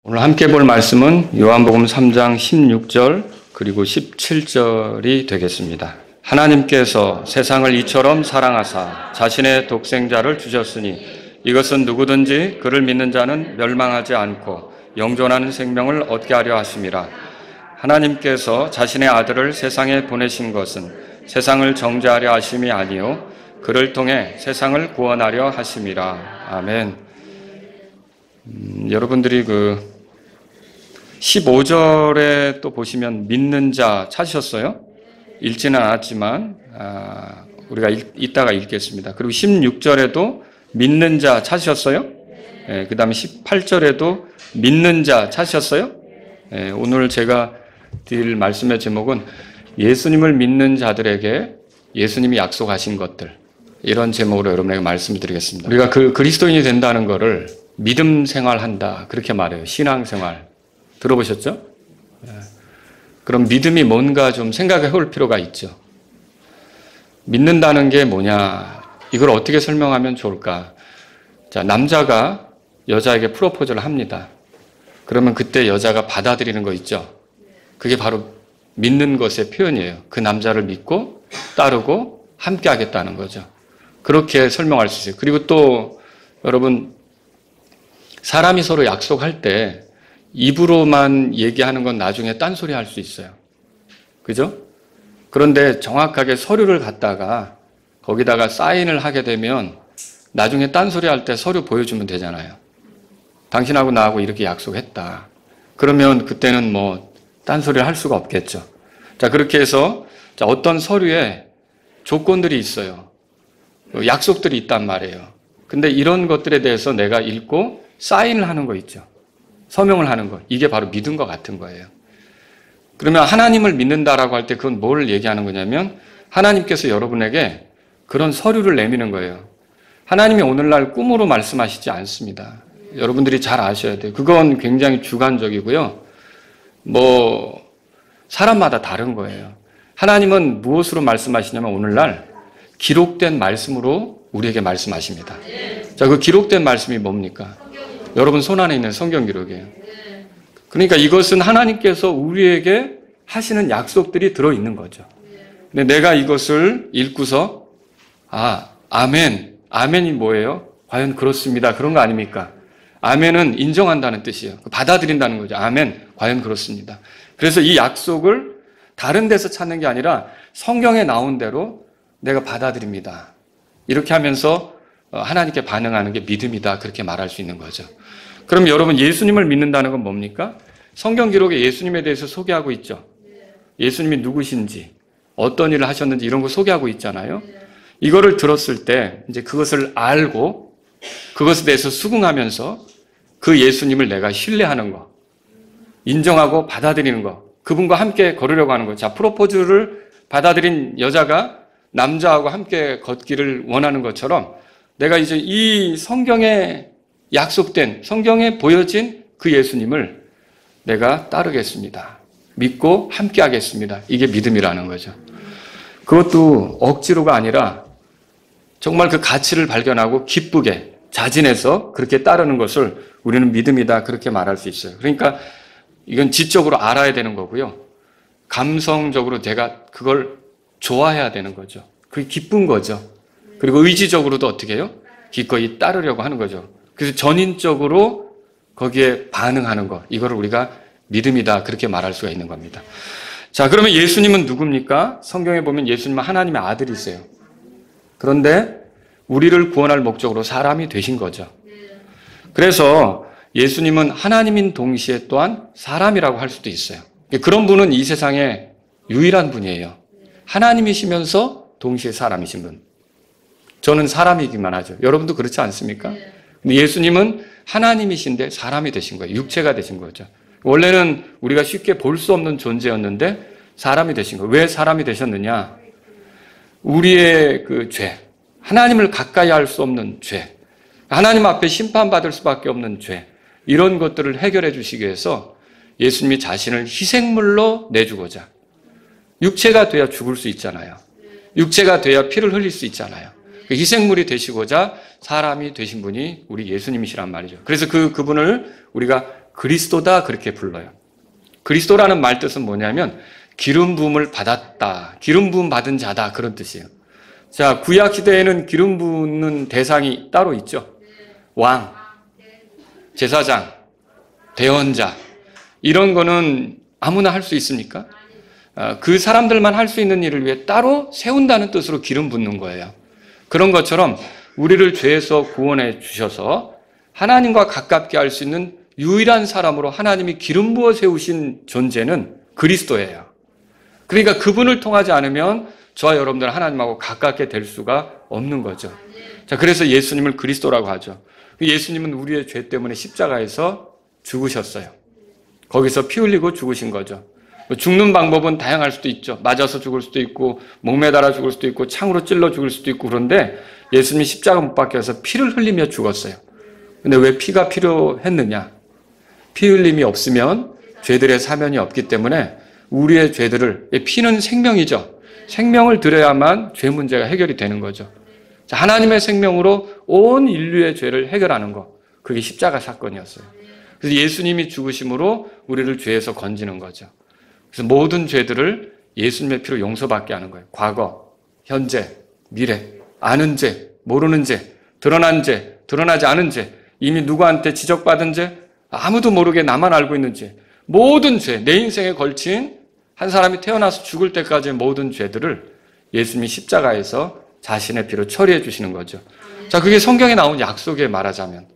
오늘 함께 볼 말씀은 요한복음 3장 16절 그리고 17절이 되겠습니다. 하나님께서 세상을 이처럼 사랑하사 자신의 독생자를 주셨으니 이것은 누구든지 그를 믿는 자는 멸망하지 않고 영존하는 생명을 얻게 하려 하심이라. 하나님께서 자신의 아들을 세상에 보내신 것은 세상을 정죄하려 하심이 아니요 그를 통해 세상을 구원하려 하심이라. 아멘. 여러분들이 15절에 또 보시면 믿는 자 찾으셨어요? 읽지는 않았지만 우리가 이따가 읽겠습니다. 그리고 16절에도 믿는 자 찾으셨어요? 네, 그 다음에 18절에도 믿는 자 찾으셨어요? 네, 오늘 제가 드릴 말씀의 제목은 예수님을 믿는 자들에게 예수님이 약속하신 것들, 이런 제목으로 여러분에게 말씀을 드리겠습니다. 우리가 그리스도인이 된다는 것을 믿음 생활한다, 그렇게 말해요. 신앙생활. 들어보셨죠? 그럼 믿음이 뭔가 좀 생각해 볼 필요가 있죠. 믿는다는 게 뭐냐? 이걸 어떻게 설명하면 좋을까? 자, 남자가 여자에게 프로포즈를 합니다. 그러면 그때 여자가 받아들이는 거 있죠? 그게 바로 믿는 것의 표현이에요. 그 남자를 믿고 따르고 함께 하겠다는 거죠. 그렇게 설명할 수 있어요. 그리고 또 여러분, 사람이 서로 약속할 때 입으로만 얘기하는 건 나중에 딴소리 할 수 있어요. 그죠? 그런데 정확하게 서류를 갖다가 거기다가 사인을 하게 되면 나중에 딴소리 할 때 서류 보여주면 되잖아요. 당신하고 나하고 이렇게 약속했다. 그러면 그때는 뭐 딴소리를 할 수가 없겠죠. 자, 그렇게 해서 어떤 서류에 조건들이 있어요. 약속들이 있단 말이에요. 근데 이런 것들에 대해서 내가 읽고 사인을 하는 거 있죠. 서명을 하는 거. 이게 바로 믿음과 같은 거예요. 그러면 하나님을 믿는다라고 할 때 그건 뭘 얘기하는 거냐면 하나님께서 여러분에게 그런 서류를 내미는 거예요. 하나님이 오늘날 꿈으로 말씀하시지 않습니다. 여러분들이 잘 아셔야 돼요. 그건 굉장히 주관적이고요. 사람마다 다른 거예요. 하나님은 무엇으로 말씀하시냐면 오늘날 기록된 말씀으로 우리에게 말씀하십니다. 자, 그 기록된 말씀이 뭡니까? 여러분 손 안에 있는 성경 기록이에요. 그러니까 이것은 하나님께서 우리에게 하시는 약속들이 들어있는 거죠. 근데 내가 이것을 읽고서 아멘. 아멘이 뭐예요? 과연 그렇습니다. 그런 거 아닙니까? 아멘은 인정한다는 뜻이에요. 받아들인다는 거죠. 아멘. 과연 그렇습니다. 그래서 이 약속을 다른 데서 찾는 게 아니라 성경에 나온 대로 내가 받아들입니다. 이렇게 하면서 하나님께 반응하는 게 믿음이다. 그렇게 말할 수 있는 거죠. 그럼 여러분, 예수님을 믿는다는 건 뭡니까? 성경 기록에 예수님에 대해서 소개하고 있죠. 예수님이 누구신지, 어떤 일을 하셨는지 이런 거 소개하고 있잖아요. 이거를 들었을 때 이제 그것을 알고 그것에 대해서 수긍하면서 그 예수님을 내가 신뢰하는 거, 인정하고 받아들이는 거, 그분과 함께 걸으려고 하는 거. 자, 프로포즈를 받아들인 여자가 남자하고 함께 걷기를 원하는 것처럼 내가 이제 이 성경에 약속된, 성경에 보여진 그 예수님을 내가 따르겠습니다. 믿고 함께 하겠습니다. 이게 믿음이라는 거죠. 그것도 억지로가 아니라 정말 그 가치를 발견하고 기쁘게 자진해서 그렇게 따르는 것을 우리는 믿음이다. 그렇게 말할 수 있어요. 그러니까 이건 지적으로 알아야 되는 거고요. 감성적으로 내가 그걸 좋아해야 되는 거죠. 그게 기쁜 거죠. 그리고 의지적으로도 어떻게 해요? 기꺼이 따르려고 하는 거죠. 그래서 전인적으로 거기에 반응하는 것, 이거를 우리가 믿음이다. 그렇게 말할 수가 있는 겁니다. 자, 그러면 예수님은 누굽니까? 성경에 보면 예수님은 하나님의 아들이세요. 그런데 우리를 구원할 목적으로 사람이 되신 거죠. 그래서 예수님은 하나님인 동시에 또한 사람이라고 할 수도 있어요. 그런 분은 이 세상에 유일한 분이에요. 하나님이시면서 동시에 사람이신 분. 저는 사람이기만 하죠. 여러분도 그렇지 않습니까? 근데 예수님은 하나님이신데 사람이 되신 거예요. 육체가 되신 거죠. 원래는 우리가 쉽게 볼 수 없는 존재였는데 사람이 되신 거예요. 왜 사람이 되셨느냐? 우리의 그 죄, 하나님을 가까이 할 수 없는 죄, 하나님 앞에 심판받을 수밖에 없는 죄, 이런 것들을 해결해 주시기 위해서 예수님이 자신을 희생물로 내주고자, 육체가 돼야 죽을 수 있잖아요. 육체가 돼야 피를 흘릴 수 있잖아요. 희생물이 되시고자 사람이 되신 분이 우리 예수님이시란 말이죠. 그래서 그분을 우리가 그리스도다 그렇게 불러요. 그리스도라는 말 뜻은 뭐냐면 기름 부음을 받았다. 기름 부음 받은 자다. 그런 뜻이에요. 자, 구약 시대에는 기름 붓는 대상이 따로 있죠. 왕, 제사장, 대언자. 이런 거는 아무나 할 수 있습니까? 그 사람들만 할 수 있는 일을 위해 따로 세운다는 뜻으로 기름 붓는 거예요. 그런 것처럼 우리를 죄에서 구원해 주셔서 하나님과 가깝게 할 수 있는 유일한 사람으로 하나님이 기름 부어 세우신 존재는 그리스도예요. 그러니까 그분을 통하지 않으면 저와 여러분들은 하나님하고 가깝게 될 수가 없는 거죠. 자, 그래서 예수님을 그리스도라고 하죠. 예수님은 우리의 죄 때문에 십자가에서 죽으셨어요. 거기서 피 흘리고 죽으신 거죠. 죽는 방법은 다양할 수도 있죠. 맞아서 죽을 수도 있고 목매달아 죽을 수도 있고 창으로 찔러 죽을 수도 있고 그런데 예수님이 십자가 못 박혀서 피를 흘리며 죽었어요. 근데 왜 피가 필요했느냐? 피 흘림이 없으면 죄들의 사면이 없기 때문에 우리의 죄들을, 피는 생명이죠. 생명을 들여야만 죄 문제가 해결이 되는 거죠. 자, 하나님의 생명으로 온 인류의 죄를 해결하는 거. 그게 십자가 사건이었어요. 그래서 예수님이 죽으심으로 우리를 죄에서 건지는 거죠. 그래서 모든 죄들을 예수님의 피로 용서받게 하는 거예요. 과거, 현재, 미래, 아는 죄, 모르는 죄, 드러난 죄, 드러나지 않은 죄, 이미 누구한테 지적받은 죄, 아무도 모르게 나만 알고 있는 죄, 모든 죄, 내 인생에 걸친 한 사람이 태어나서 죽을 때까지의 모든 죄들을 예수님이 십자가에서 자신의 피로 처리해 주시는 거죠. 자, 그게 성경에 나온 약속에 말하자면.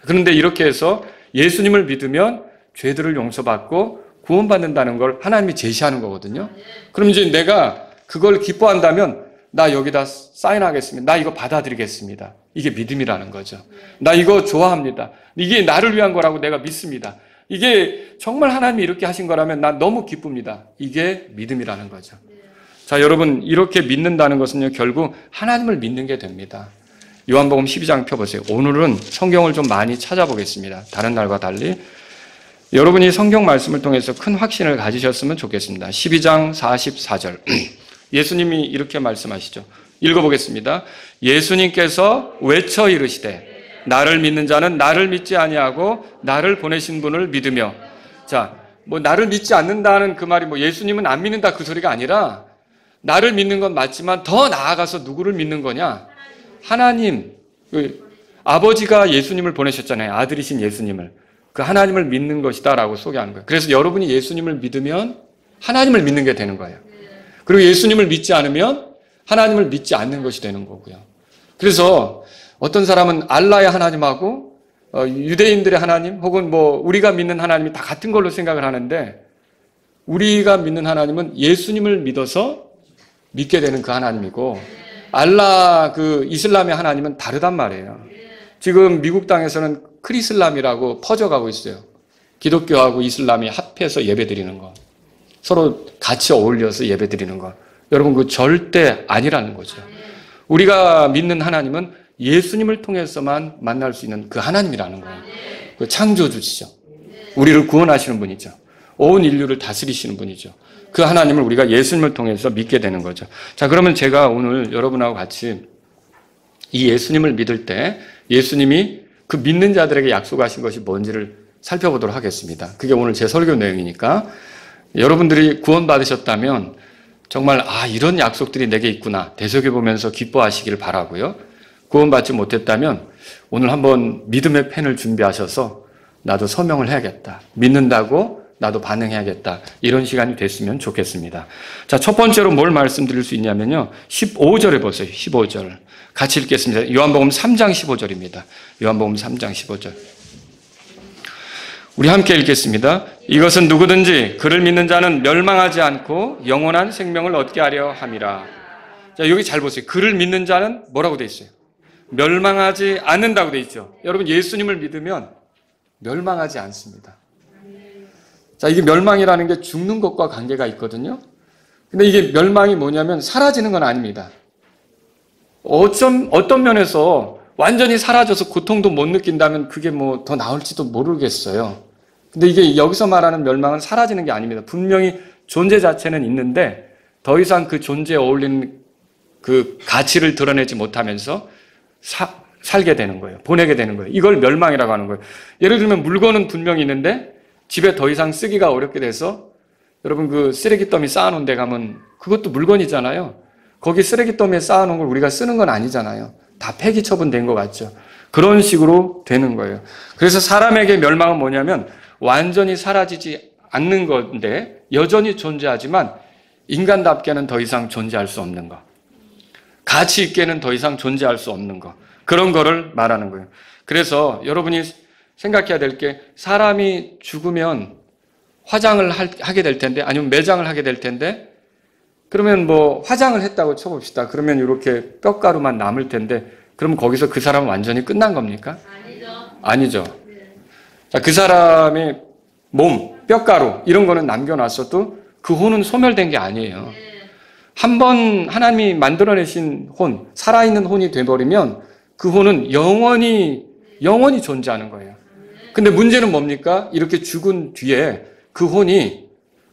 그런데 이렇게 해서 예수님을 믿으면 죄들을 용서받고 구원받는다는 걸 하나님이 제시하는 거거든요. 그럼 이제 내가 그걸 기뻐한다면 나 여기다 사인하겠습니다. 나 이거 받아들이겠습니다. 이게 믿음이라는 거죠. 나 이거 좋아합니다. 이게 나를 위한 거라고 내가 믿습니다. 이게 정말 하나님이 이렇게 하신 거라면 난 너무 기쁩니다. 이게 믿음이라는 거죠. 자, 여러분 이렇게 믿는다는 것은요 결국 하나님을 믿는 게 됩니다. 요한복음 12장 펴보세요. 오늘은 성경을 좀 많이 찾아보겠습니다. 다른 날과 달리 여러분이 성경 말씀을 통해서 큰 확신을 가지셨으면 좋겠습니다. 12장 44절 예수님이 이렇게 말씀하시죠. 읽어보겠습니다. 예수님께서 외쳐 이르시되 나를 믿는 자는 나를 믿지 아니하고 나를 보내신 분을 믿으며. 자, 뭐 나를 믿지 않는다는 그 말이 뭐 예수님은 안 믿는다 그 소리가 아니라 나를 믿는 건 맞지만 더 나아가서 누구를 믿는 거냐? 하나님, 아버지가 예수님을 보내셨잖아요. 아들이신 예수님을. 그 하나님을 믿는 것이다라고 소개하는 거예요. 그래서 여러분이 예수님을 믿으면 하나님을 믿는 게 되는 거예요. 그리고 예수님을 믿지 않으면 하나님을 믿지 않는 것이 되는 거고요. 그래서 어떤 사람은 알라의 하나님하고 유대인들의 하나님 혹은 뭐 우리가 믿는 하나님이 다 같은 걸로 생각을 하는데 우리가 믿는 하나님은 예수님을 믿어서 믿게 되는 그 하나님이고 알라 그 이슬람의 하나님은 다르단 말이에요. 지금 미국 땅에서는 크리슬람이라고 퍼져가고 있어요. 기독교하고 이슬람이 합해서 예배드리는 거. 서로 같이 어울려서 예배드리는 거. 여러분 그 절대 아니라는 거죠. 우리가 믿는 하나님은 예수님을 통해서만 만날 수 있는 그 하나님이라는 거예요. 그 창조주시죠. 우리를 구원하시는 분이죠. 온 인류를 다스리시는 분이죠. 그 하나님을 우리가 예수님을 통해서 믿게 되는 거죠. 자, 그러면 제가 오늘 여러분하고 같이 이 예수님을 믿을 때 예수님이 그 믿는 자들에게 약속하신 것이 뭔지를 살펴보도록 하겠습니다. 그게 오늘 제 설교 내용이니까 여러분들이 구원받으셨다면 정말 이런 약속들이 내게 있구나 되새겨보면서 기뻐하시기를 바라고요. 구원받지 못했다면 오늘 한번 믿음의 펜을 준비하셔서 나도 서명을 해야겠다. 믿는다고 나도 반응해야겠다. 이런 시간이 됐으면 좋겠습니다. 자, 첫 번째로 뭘 말씀드릴 수 있냐면요. 15절에 보세요. 15절. 같이 읽겠습니다. 요한복음 3장 15절입니다. 요한복음 3장 15절. 우리 함께 읽겠습니다. 이것은 누구든지 그를 믿는 자는 멸망하지 않고 영원한 생명을 얻게 하려 함이라. 자, 여기 잘 보세요. 그를 믿는 자는 뭐라고 돼 있어요? 멸망하지 않는다고 돼 있죠. 여러분 예수님을 믿으면 멸망하지 않습니다. 자, 이게 멸망이라는 게 죽는 것과 관계가 있거든요. 근데 이게 멸망이 뭐냐면 사라지는 건 아닙니다. 어떤 면에서 완전히 사라져서 고통도 못 느낀다면 그게 뭐 더 나을지도 모르겠어요. 근데 이게 여기서 말하는 멸망은 사라지는 게 아닙니다. 분명히 존재 자체는 있는데 더 이상 그 존재에 어울리는 그 가치를 드러내지 못하면서 살게 되는 거예요. 보내게 되는 거예요. 이걸 멸망이라고 하는 거예요. 예를 들면 물건은 분명히 있는데 집에 더 이상 쓰기가 어렵게 돼서 여러분 그 쓰레기 더미 쌓아놓은 데 가면 그것도 물건이잖아요. 거기 쓰레기 더미에 쌓아놓은 걸 우리가 쓰는 건 아니잖아요. 다 폐기 처분된 것 같죠. 그런 식으로 되는 거예요. 그래서 사람에게 멸망은 뭐냐면 완전히 사라지지 않는 건데 여전히 존재하지만 인간답게는 더 이상 존재할 수 없는 거. 가치 있게는 더 이상 존재할 수 없는 거. 그런 거를 말하는 거예요. 그래서 여러분이 생각해야 될 게 사람이 죽으면 화장을 하게 될 텐데 아니면 매장을 하게 될 텐데 그러면 뭐 화장을 했다고 쳐봅시다. 그러면 이렇게 뼈가루만 남을 텐데 그럼 거기서 그 사람은 완전히 끝난 겁니까? 아니죠. 자, 그 사람의 몸, 뼈가루 이런 거는 남겨놨어도 그 혼은 소멸된 게 아니에요. 한번 하나님이 만들어내신 혼, 살아있는 혼이 돼버리면 그 혼은 영원히 존재하는 거예요. 근데 문제는 뭡니까? 이렇게 죽은 뒤에 그 혼이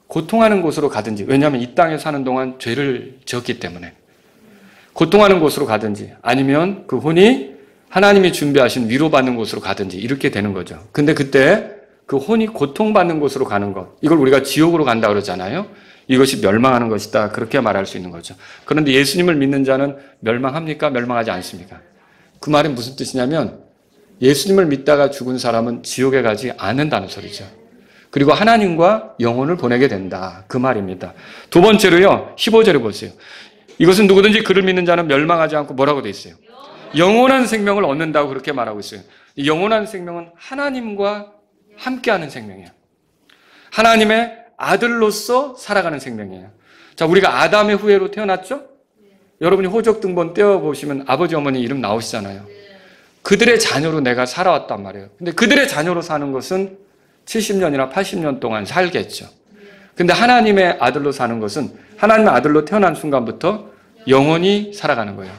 고통하는 곳으로 가든지, 왜냐하면 이 땅에 사는 동안 죄를 지었기 때문에 고통하는 곳으로 가든지 아니면 그 혼이 하나님이 준비하신 위로받는 곳으로 가든지 이렇게 되는 거죠. 근데 그때 그 혼이 고통받는 곳으로 가는 것, 이걸 우리가 지옥으로 간다 그러잖아요. 이것이 멸망하는 것이다. 그렇게 말할 수 있는 거죠. 그런데 예수님을 믿는 자는 멸망합니까? 멸망하지 않습니까? 그 말이 무슨 뜻이냐면 예수님을 믿다가 죽은 사람은 지옥에 가지 않는다는 소리죠. 그리고 하나님과 영혼을 보내게 된다. 그 말입니다. 두 번째로요. 15절에 보세요. 이것은 누구든지 그를 믿는 자는 멸망하지 않고 뭐라고 돼 있어요? 영원한 생명을 얻는다고 그렇게 말하고 있어요. 이 영원한 생명은 하나님과 함께하는 생명이에요. 하나님의 아들로서 살아가는 생명이에요. 자, 우리가 아담의 후예로 태어났죠? 여러분이 호적등본 떼어보시면 아버지 어머니 이름 나오시잖아요. 그들의 자녀로 내가 살아왔단 말이에요. 근데 그들의 자녀로 사는 것은 70년이나 80년 동안 살겠죠. 근데 하나님의 아들로 사는 것은 하나님의 아들로 태어난 순간부터 영원히 살아가는 거예요.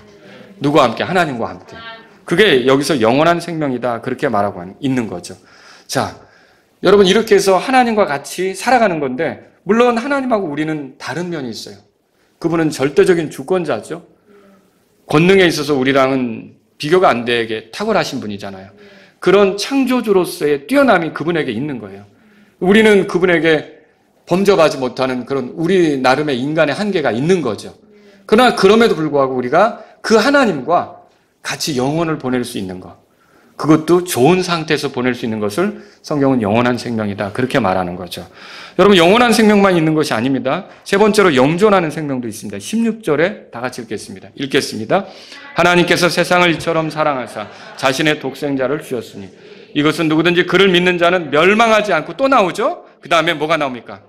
누구와 함께? 하나님과 함께. 그게 여기서 영원한 생명이다. 그렇게 말하고 있는 거죠. 자, 여러분 이렇게 해서 하나님과 같이 살아가는 건데 물론 하나님하고 우리는 다른 면이 있어요. 그분은 절대적인 주권자죠. 권능에 있어서 우리랑은 비교가 안 되게 탁월하신 분이잖아요. 그런 창조주로서의 뛰어남이 그분에게 있는 거예요. 우리는 그분에게 범접하지 못하는 그런 우리 나름의 인간의 한계가 있는 거죠. 그러나 그럼에도 불구하고 우리가 그 하나님과 같이 영혼을 보낼 수 있는 것, 그것도 좋은 상태에서 보낼 수 있는 것을 성경은 영원한 생명이다. 그렇게 말하는 거죠. 여러분 영원한 생명만 있는 것이 아닙니다. 세 번째로 영존하는 생명도 있습니다. 16절에 다 같이 읽겠습니다. 하나님께서 세상을 이처럼 사랑하사 자신의 독생자를 주셨으니 이것은 누구든지 그를 믿는 자는 멸망하지 않고 또 나오죠. 그 다음에 뭐가 나옵니까?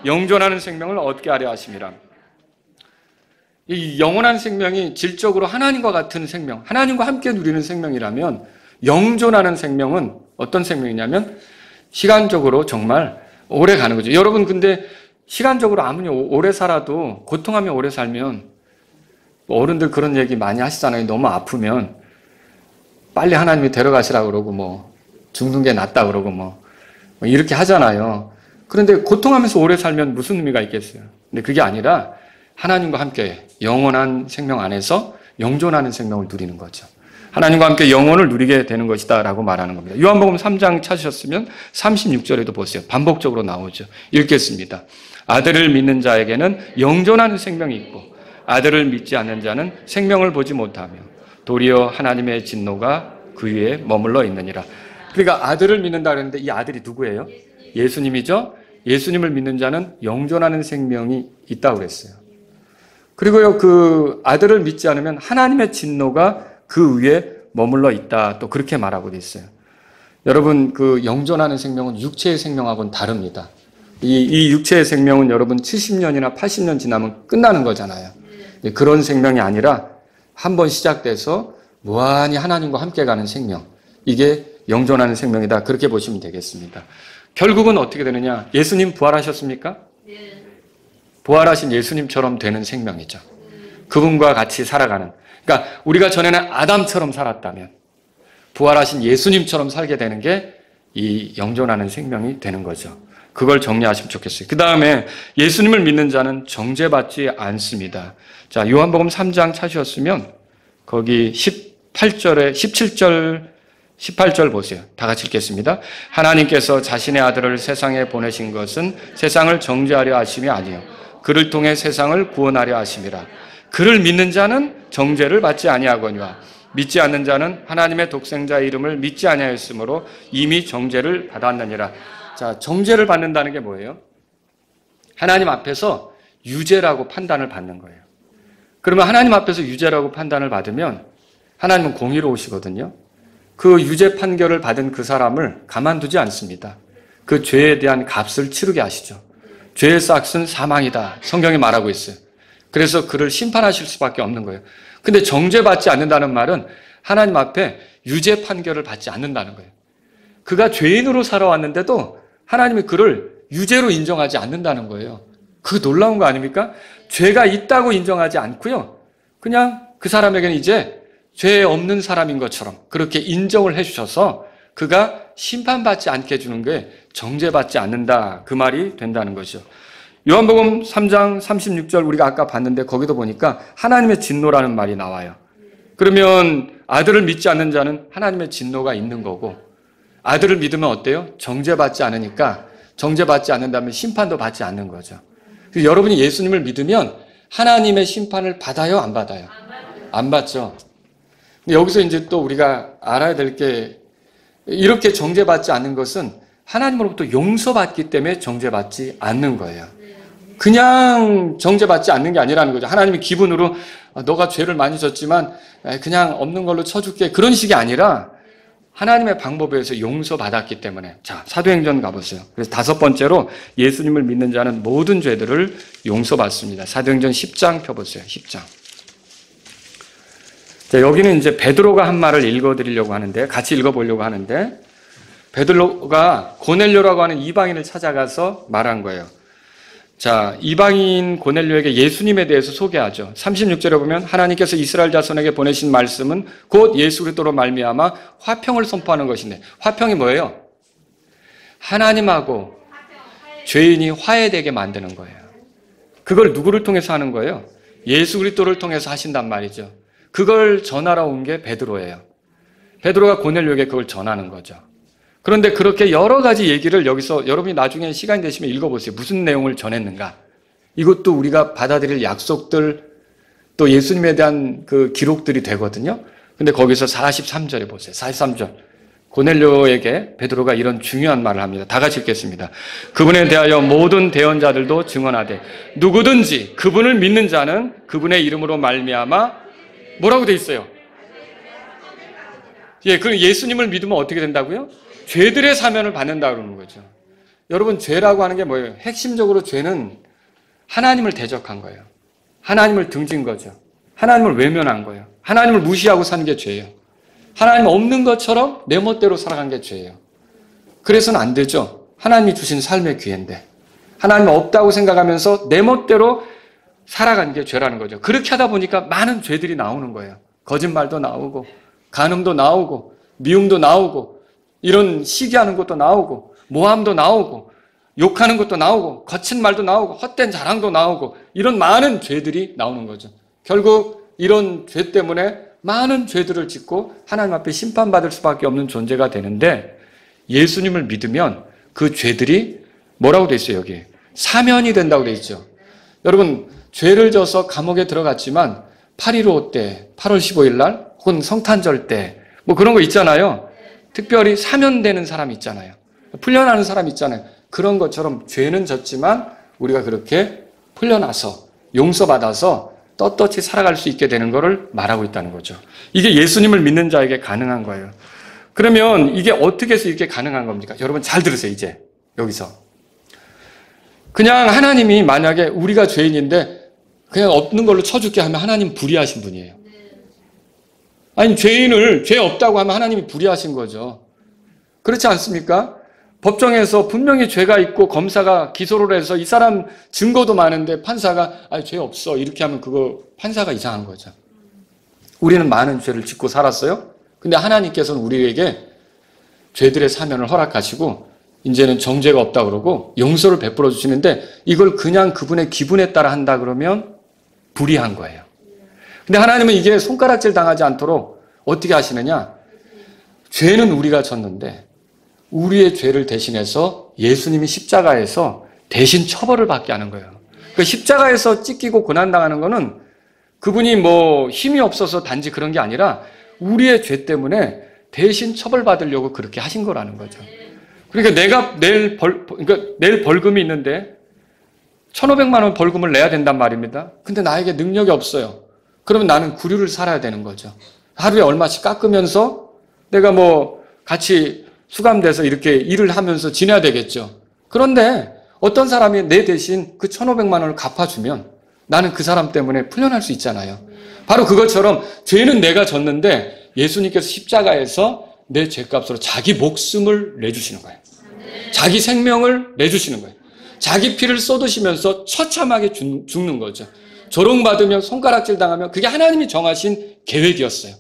영존하는 생명을 얻게 하려 하심이라. 이 영원한 생명이 질적으로 하나님과 같은 생명, 하나님과 함께 누리는 생명이라면 영존하는 생명은 어떤 생명이냐면 시간적으로 정말 오래 가는 거죠. 여러분 근데 시간적으로 아무리 오래 살아도 고통하며 오래 살면 어른들 그런 얘기 많이 하시잖아요. 너무 아프면 빨리 하나님이 데려가시라고 그러고 뭐 죽는 게 낫다 그러고 뭐 이렇게 하잖아요. 그런데 고통하면서 오래 살면 무슨 의미가 있겠어요? 근데 그게 아니라 하나님과 함께 영원한 생명 안에서 영존하는 생명을 누리는 거죠. 하나님과 함께 영혼을 누리게 되는 것이다 라고 말하는 겁니다. 요한복음 3장 찾으셨으면 36절에도 보세요. 반복적으로 나오죠. 읽겠습니다. 아들을 믿는 자에게는 영존하는 생명이 있고 아들을 믿지 않는 자는 생명을 보지 못하며 도리어 하나님의 진노가 그 위에 머물러 있느니라. 그러니까 아들을 믿는다 그랬는데 이 아들이 누구예요? 예수님이죠. 예수님을 믿는 자는 영존하는 생명이 있다고 그랬어요. 그리고요, 그 아들을 믿지 않으면 하나님의 진노가 그 위에 머물러 있다. 또 그렇게 말하고 있어요. 여러분, 그 영존하는 생명은 육체의 생명하고는 다릅니다. 이 육체의 생명은 여러분 70년이나 80년 지나면 끝나는 거잖아요. 그런 생명이 아니라 한번 시작돼서 무한히 하나님과 함께 가는 생명. 이게 영존하는 생명이다. 그렇게 보시면 되겠습니다. 결국은 어떻게 되느냐? 예수님 부활하셨습니까? 부활하신 예수님처럼 되는 생명이죠. 그분과 같이 살아가는. 그러니까 우리가 전에는 아담처럼 살았다면 부활하신 예수님처럼 살게 되는 게 이 영존하는 생명이 되는 거죠. 그걸 정리하시면 좋겠어요. 그 다음에 예수님을 믿는 자는 정죄받지 않습니다. 자, 요한복음 3장 찾으셨으면 거기 8절에 17절 18절 보세요. 다 같이 읽겠습니다. 하나님께서 자신의 아들을 세상에 보내신 것은 세상을 정죄하려 하심이 아니요 그를 통해 세상을 구원하려 하심이라. 그를 믿는 자는 정죄를 받지 아니하거니와 믿지 않는 자는 하나님의 독생자의 이름을 믿지 아니하였으므로 이미 정죄를 받았느니라. 자, 정죄를 받는다는 게 뭐예요? 하나님 앞에서 유죄라고 판단을 받는 거예요. 그러면 하나님 앞에서 유죄라고 판단을 받으면 하나님은 공의로우시거든요. 그 유죄 판결을 받은 그 사람을 가만두지 않습니다. 그 죄에 대한 값을 치르게 하시죠. 죄의 삭은 사망이다. 성경이 말하고 있어요. 그래서 그를 심판하실 수밖에 없는 거예요. 근데 정죄받지 않는다는 말은 하나님 앞에 유죄 판결을 받지 않는다는 거예요. 그가 죄인으로 살아왔는데도 하나님이 그를 유죄로 인정하지 않는다는 거예요. 그거 놀라운 거 아닙니까? 죄가 있다고 인정하지 않고요. 그냥 그 사람에게는 이제 죄 없는 사람인 것처럼 그렇게 인정을 해주셔서 그가 심판받지 않게 해주는 게 정죄받지 않는다. 그 말이 된다는 것이죠. 요한복음 3장 36절 우리가 아까 봤는데 거기도 보니까 하나님의 진노라는 말이 나와요. 그러면 아들을 믿지 않는 자는 하나님의 진노가 있는 거고 아들을 믿으면 어때요? 정죄받지 않으니까 정죄받지 않는다면 심판도 받지 않는 거죠. 여러분이 예수님을 믿으면 하나님의 심판을 받아요? 안 받아요? 안 받죠. 근데 여기서 이제 또 우리가 알아야 될 게 이렇게 정죄받지 않는 것은 하나님으로부터 용서받기 때문에 정죄받지 않는 거예요. 그냥 정죄받지 않는 게 아니라는 거죠. 하나님이 기분으로 너가 죄를 많이 졌지만 그냥 없는 걸로 쳐줄게. 그런 식이 아니라 하나님의 방법에 의해서 용서받았기 때문에. 자, 사도행전 가보세요. 그래서 5번째로 예수님을 믿는 자는 모든 죄들을 용서받습니다. 사도행전 10장 펴보세요. 10장. 자, 여기는 이제 베드로가 한 말을 읽어드리려고 하는데, 같이 읽어보려고 하는데, 베드로가 고넬료라고 하는 이방인을 찾아가서 말한 거예요. 자, 이방인 고넬료에게 예수님에 대해서 소개하죠. 36절에 보면 하나님께서 이스라엘 자손에게 보내신 말씀은 곧 예수 그리스도로 말미암아 화평을 선포하는 것인데, 화평이 뭐예요? 하나님하고 죄인이 화해되게 만드는 거예요. 그걸 누구를 통해서 하는 거예요? 예수 그리스도를 통해서 하신단 말이죠. 그걸 전하러 온 게 베드로예요. 베드로가 고넬료에게 그걸 전하는 거죠. 그런데 그렇게 여러 가지 얘기를 여기서 여러분이 나중에 시간 되시면 읽어보세요. 무슨 내용을 전했는가. 이것도 우리가 받아들일 약속들 또 예수님에 대한 그 기록들이 되거든요. 근데 거기서 43절에 보세요. 43절. 고넬료에게 베드로가 이런 중요한 말을 합니다. 다 같이 읽겠습니다. 그분에 대하여 모든 대언자들도 증언하되 누구든지 그분을 믿는 자는 그분의 이름으로 말미암아 뭐라고 돼 있어요? 예, 그럼 예수님을 믿으면 어떻게 된다고요? 죄들의 사면을 받는다 그러는 거죠. 여러분, 죄라고 하는 게 뭐예요? 핵심적으로 죄는 하나님을 대적한 거예요. 하나님을 등진 거죠. 하나님을 외면한 거예요. 하나님을 무시하고 사는 게 죄예요. 하나님 없는 것처럼 내 멋대로 살아간 게 죄예요. 그래서는 안 되죠. 하나님이 주신 삶의 기회인데 하나님 없다고 생각하면서 내 멋대로 살아간 게 죄라는 거죠. 그렇게 하다 보니까 많은 죄들이 나오는 거예요. 거짓말도 나오고 간음도 나오고 미움도 나오고 이런 시기하는 것도 나오고 모함도 나오고 욕하는 것도 나오고 거친 말도 나오고 헛된 자랑도 나오고 이런 많은 죄들이 나오는 거죠. 결국 이런 죄 때문에 많은 죄들을 짓고 하나님 앞에 심판받을 수밖에 없는 존재가 되는데 예수님을 믿으면 그 죄들이 뭐라고 돼 있어요? 여기 사면이 된다고 돼 있죠. 여러분, 죄를 져서 감옥에 들어갔지만 8.15 때 8월 15일 날 혹은 성탄절 때 뭐 그런 거 있잖아요. 특별히 사면되는 사람 있잖아요. 풀려나는 사람 있잖아요. 그런 것처럼 죄는 졌지만 우리가 그렇게 풀려나서 용서받아서 떳떳이 살아갈 수 있게 되는 것을 말하고 있다는 거죠. 이게 예수님을 믿는 자에게 가능한 거예요. 그러면 이게 어떻게 해서 이렇게 가능한 겁니까? 여러분 잘 들으세요. 이제 여기서 그냥 하나님이 만약에 우리가 죄인인데 그냥 없는 걸로 쳐줄게 하면 하나님 불의하신 분이에요. 아니, 죄인을 죄 없다고 하면 하나님이 불의하신 거죠. 그렇지 않습니까? 법정에서 분명히 죄가 있고 검사가 기소를 해서 이 사람 증거도 많은데 판사가 죄 없어 이렇게 하면 그거 판사가 이상한 거죠. 우리는 많은 죄를 짓고 살았어요. 근데 하나님께서는 우리에게 죄들의 사면을 허락하시고 이제는 정죄가 없다 그러고 용서를 베풀어 주시는데 이걸 그냥 그분의 기분에 따라 한다 그러면 불의한 거예요. 근데 하나님은 이게 손가락질 당하지 않도록 어떻게 하시느냐? 죄는 우리가 졌는데 우리의 죄를 대신해서 예수님이 십자가에서 대신 처벌을 받게 하는 거예요. 그 십자가에서 찢기고 고난당하는 거는 그분이 뭐 힘이 없어서 단지 그런 게 아니라 우리의 죄 때문에 대신 처벌받으려고 그렇게 하신 거라는 거죠. 그러니까 내가 내일 벌금이 있는데 1,500만 원 벌금을 내야 된단 말입니다. 근데 나에게 능력이 없어요. 그러면 나는 구류를 살아야 되는 거죠. 하루에 얼마씩 깎으면서 내가 뭐 같이 수감돼서 이렇게 일을 하면서 지내야 되겠죠. 그런데 어떤 사람이 내 대신 그 1,500만 원을 갚아주면 나는 그 사람 때문에 풀려날 수 있잖아요. 바로 그것처럼 죄는 내가 졌는데 예수님께서 십자가에서 내 죄값으로 자기 목숨을 내주시는 거예요. 자기 생명을 내주시는 거예요. 자기 피를 쏟으시면서 처참하게 죽는 거죠. 조롱받으면 손가락질 당하면 그게 하나님이 정하신 계획이었어요.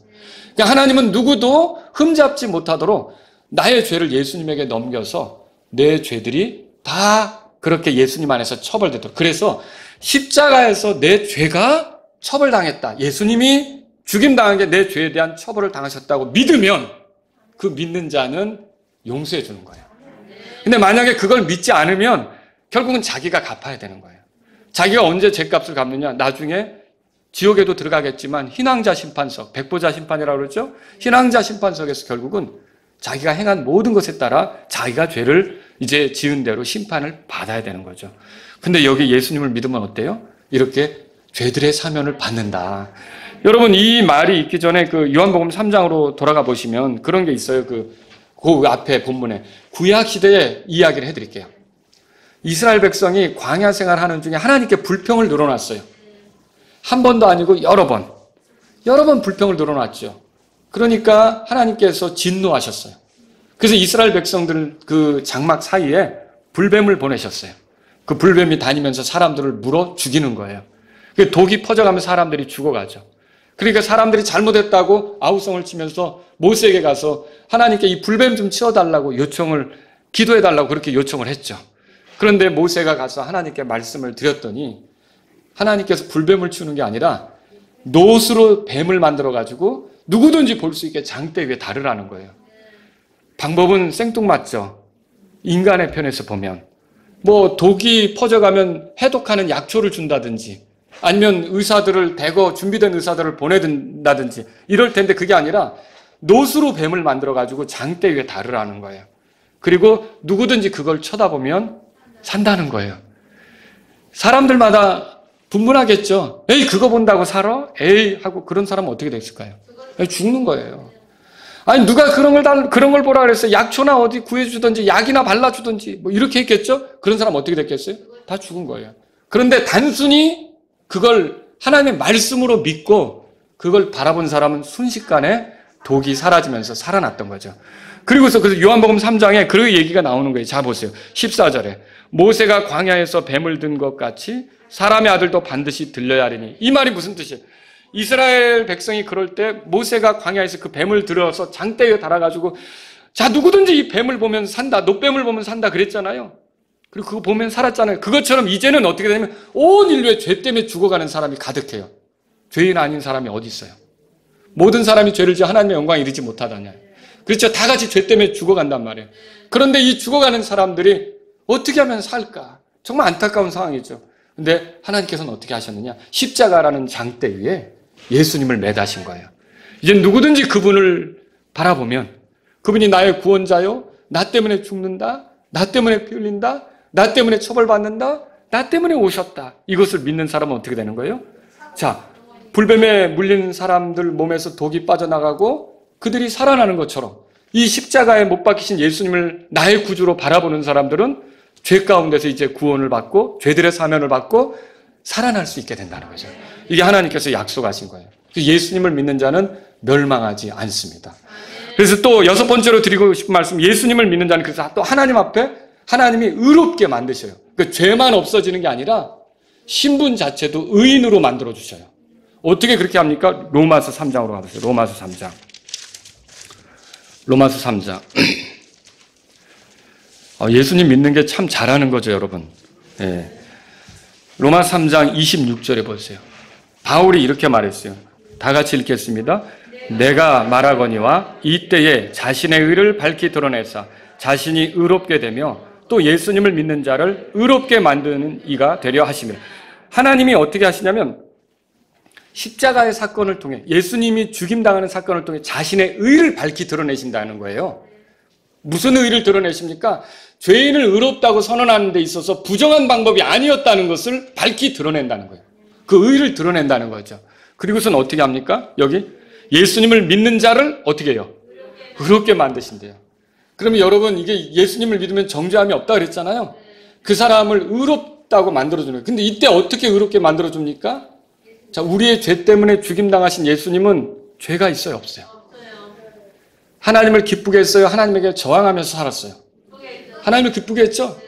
그러니까 하나님은 누구도 흠잡지 못하도록 나의 죄를 예수님에게 넘겨서 내 죄들이 다 그렇게 예수님 안에서 처벌되도록. 그래서 십자가에서 내 죄가 처벌당했다. 예수님이 죽임당한 게 내 죄에 대한 처벌을 당하셨다고 믿으면 그 믿는 자는 용서해 주는 거예요. 근데 만약에 그걸 믿지 않으면 결국은 자기가 갚아야 되는 거예요. 자기가 언제 죄값을 갚느냐? 나중에 지옥에도 들어가겠지만 희망자 심판석, 백보자 심판이라고 그러죠? 희망자 심판석에서 결국은 자기가 행한 모든 것에 따라 자기가 죄를 이제 지은 대로 심판을 받아야 되는 거죠. 근데 여기 예수님을 믿으면 어때요? 이렇게 죄들의 사면을 받는다. 여러분, 이 말이 있기 전에 그 요한복음 3장으로 돌아가 보시면 그런 게 있어요. 그 앞에 본문에 구약 시대의 이야기를 해드릴게요. 이스라엘 백성이 광야 생활하는 중에 하나님께 불평을 늘어놨어요. 한 번도 아니고 여러 번 불평을 늘어놨죠. 그러니까 하나님께서 진노하셨어요. 그래서 이스라엘 백성들 그 장막 사이에 불뱀을 보내셨어요. 그 불뱀이 다니면서 사람들을 물어 죽이는 거예요. 그 독이 퍼져가면 사람들이 죽어가죠. 그러니까 사람들이 잘못했다고 아우성을 치면서 모세에게 가서 하나님께 이 불뱀 좀 치워달라고 기도해달라고 그렇게 요청을 했죠. 그런데 모세가 가서 하나님께 말씀을 드렸더니 하나님께서 불뱀을 치우는 게 아니라 노스로 뱀을 만들어가지고 누구든지 볼 수 있게 장대 위에 다르라는 거예요. 방법은 생뚱맞죠. 인간의 편에서 보면 뭐 독이 퍼져가면 해독하는 약초를 준다든지 아니면 의사들을 대거 준비된 의사들을 보내든다든지 이럴 텐데 그게 아니라 노스로 뱀을 만들어가지고 장대 위에 다르라는 거예요. 그리고 누구든지 그걸 쳐다보면 산다는 거예요. 사람들마다 분분하겠죠. 에이 그거 본다고 살아? 에이 하고 그런 사람은 어떻게 됐을까요? 죽는 거예요. 아니 누가 그런 걸 보라 그랬어요. 약초나 어디 구해주든지 약이나 발라주든지 뭐 이렇게 했겠죠. 그런 사람 어떻게 됐겠어요? 다 죽은 거예요. 그런데 단순히 그걸 하나님의 말씀으로 믿고 그걸 바라본 사람은 순식간에 독이 사라지면서 살아났던 거죠. 그리고서 그래서 요한복음 3장에 그 얘기가 나오는 거예요. 자 보세요. 14절에 모세가 광야에서 뱀을 든 것 같이 사람의 아들도 반드시 들려야 하리니. 이 말이 무슨 뜻이에요? 이스라엘 백성이 그럴 때 모세가 광야에서 그 뱀을 들어서 장대에 달아가지고 자 누구든지 이 뱀을 보면 산다, 노뱀을 보면 산다 그랬잖아요. 그리고 그거 보면 살았잖아요. 그것처럼 이제는 어떻게 되냐면 온 인류의 죄 때문에 죽어가는 사람이 가득해요. 죄인 아닌 사람이 어디 있어요? 모든 사람이 죄를 지어 하나님의 영광에 이르지 못하다냐. 그렇죠. 다 같이 죄 때문에 죽어간단 말이에요. 그런데 이 죽어가는 사람들이 어떻게 하면 살까? 정말 안타까운 상황이죠. 근데 하나님께서는 어떻게 하셨느냐? 십자가라는 장대 위에 예수님을 매다신 거예요. 이제 누구든지 그분을 바라보면 그분이 나의 구원자요. 나 때문에 죽는다. 나 때문에 피 흘린다. 나 때문에 처벌받는다. 나 때문에 오셨다. 이것을 믿는 사람은 어떻게 되는 거예요? 자, 불뱀에 물린 사람들 몸에서 독이 빠져나가고 그들이 살아나는 것처럼 이 십자가에 못 박히신 예수님을 나의 구주로 바라보는 사람들은 죄 가운데서 이제 구원을 받고 죄들의 사면을 받고 살아날 수 있게 된다는 거죠. 이게 하나님께서 약속하신 거예요. 예수님을 믿는 자는 멸망하지 않습니다. 그래서 또 여섯 번째로 드리고 싶은 말씀, 예수님을 믿는 자는 그래서 또 하나님 앞에 하나님이 의롭게 만드셔요. 그러니까 죄만 없어지는 게 아니라 신분 자체도 의인으로 만들어 주셔요. 어떻게 그렇게 합니까? 로마서 3장으로 가보세요. 로마서 3장. 예수님 믿는 게 참 잘하는 거죠, 여러분. 예. 로마 3장 26절에 보세요. 바울이 이렇게 말했어요. 다 같이 읽겠습니다. 내가 말하거니와 이때에 자신의 의를 밝히 드러내사 자신이 의롭게 되며 또 예수님을 믿는 자를 의롭게 만드는 이가 되려 하심이라. 하나님이 어떻게 하시냐면 십자가의 사건을 통해 예수님이 죽임당하는 사건을 통해 자신의 의를 밝히 드러내신다는 거예요. 무슨 의를 드러내십니까? 죄인을 의롭다고 선언하는 데 있어서 부정한 방법이 아니었다는 것을 밝히 드러낸다는 거예요. 그 의를 드러낸다는 거죠. 그리고선 어떻게 합니까? 여기 예수님을 믿는 자를 어떻게 해요? 의롭게 만드신대요. 그러면 여러분 이게 예수님을 믿으면 정죄함이 없다 그랬잖아요. 그 사람을 의롭다고 만들어주는 거예요. 근데 이때 어떻게 의롭게 만들어줍니까? 자, 우리의 죄 때문에 죽임당하신 예수님은 죄가 있어요? 없어요? 하나님을 기쁘게 했어요? 하나님에게 저항하면서 살았어요? 하나님을 기쁘게 했죠?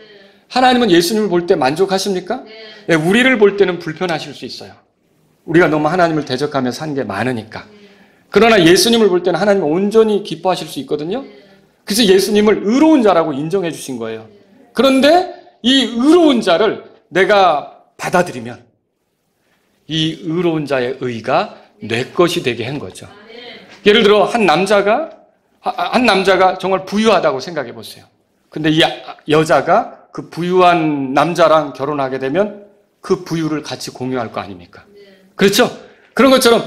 하나님은 예수님을 볼 때 만족하십니까? 네, 우리를 볼 때는 불편하실 수 있어요. 우리가 너무 하나님을 대적하며 산 게 많으니까. 그러나 예수님을 볼 때는 하나님은 온전히 기뻐하실 수 있거든요. 그래서 예수님을 의로운 자라고 인정해 주신 거예요. 그런데 이 의로운 자를 내가 받아들이면 이 의로운 자의 의가 내 것이 되게 한 거죠. 예를 들어 한 남자가 정말 부유하다고 생각해 보세요. 근데 이 여자가 그 부유한 남자랑 결혼하게 되면 그 부유를 같이 공유할 거 아닙니까? 그렇죠? 그런 것처럼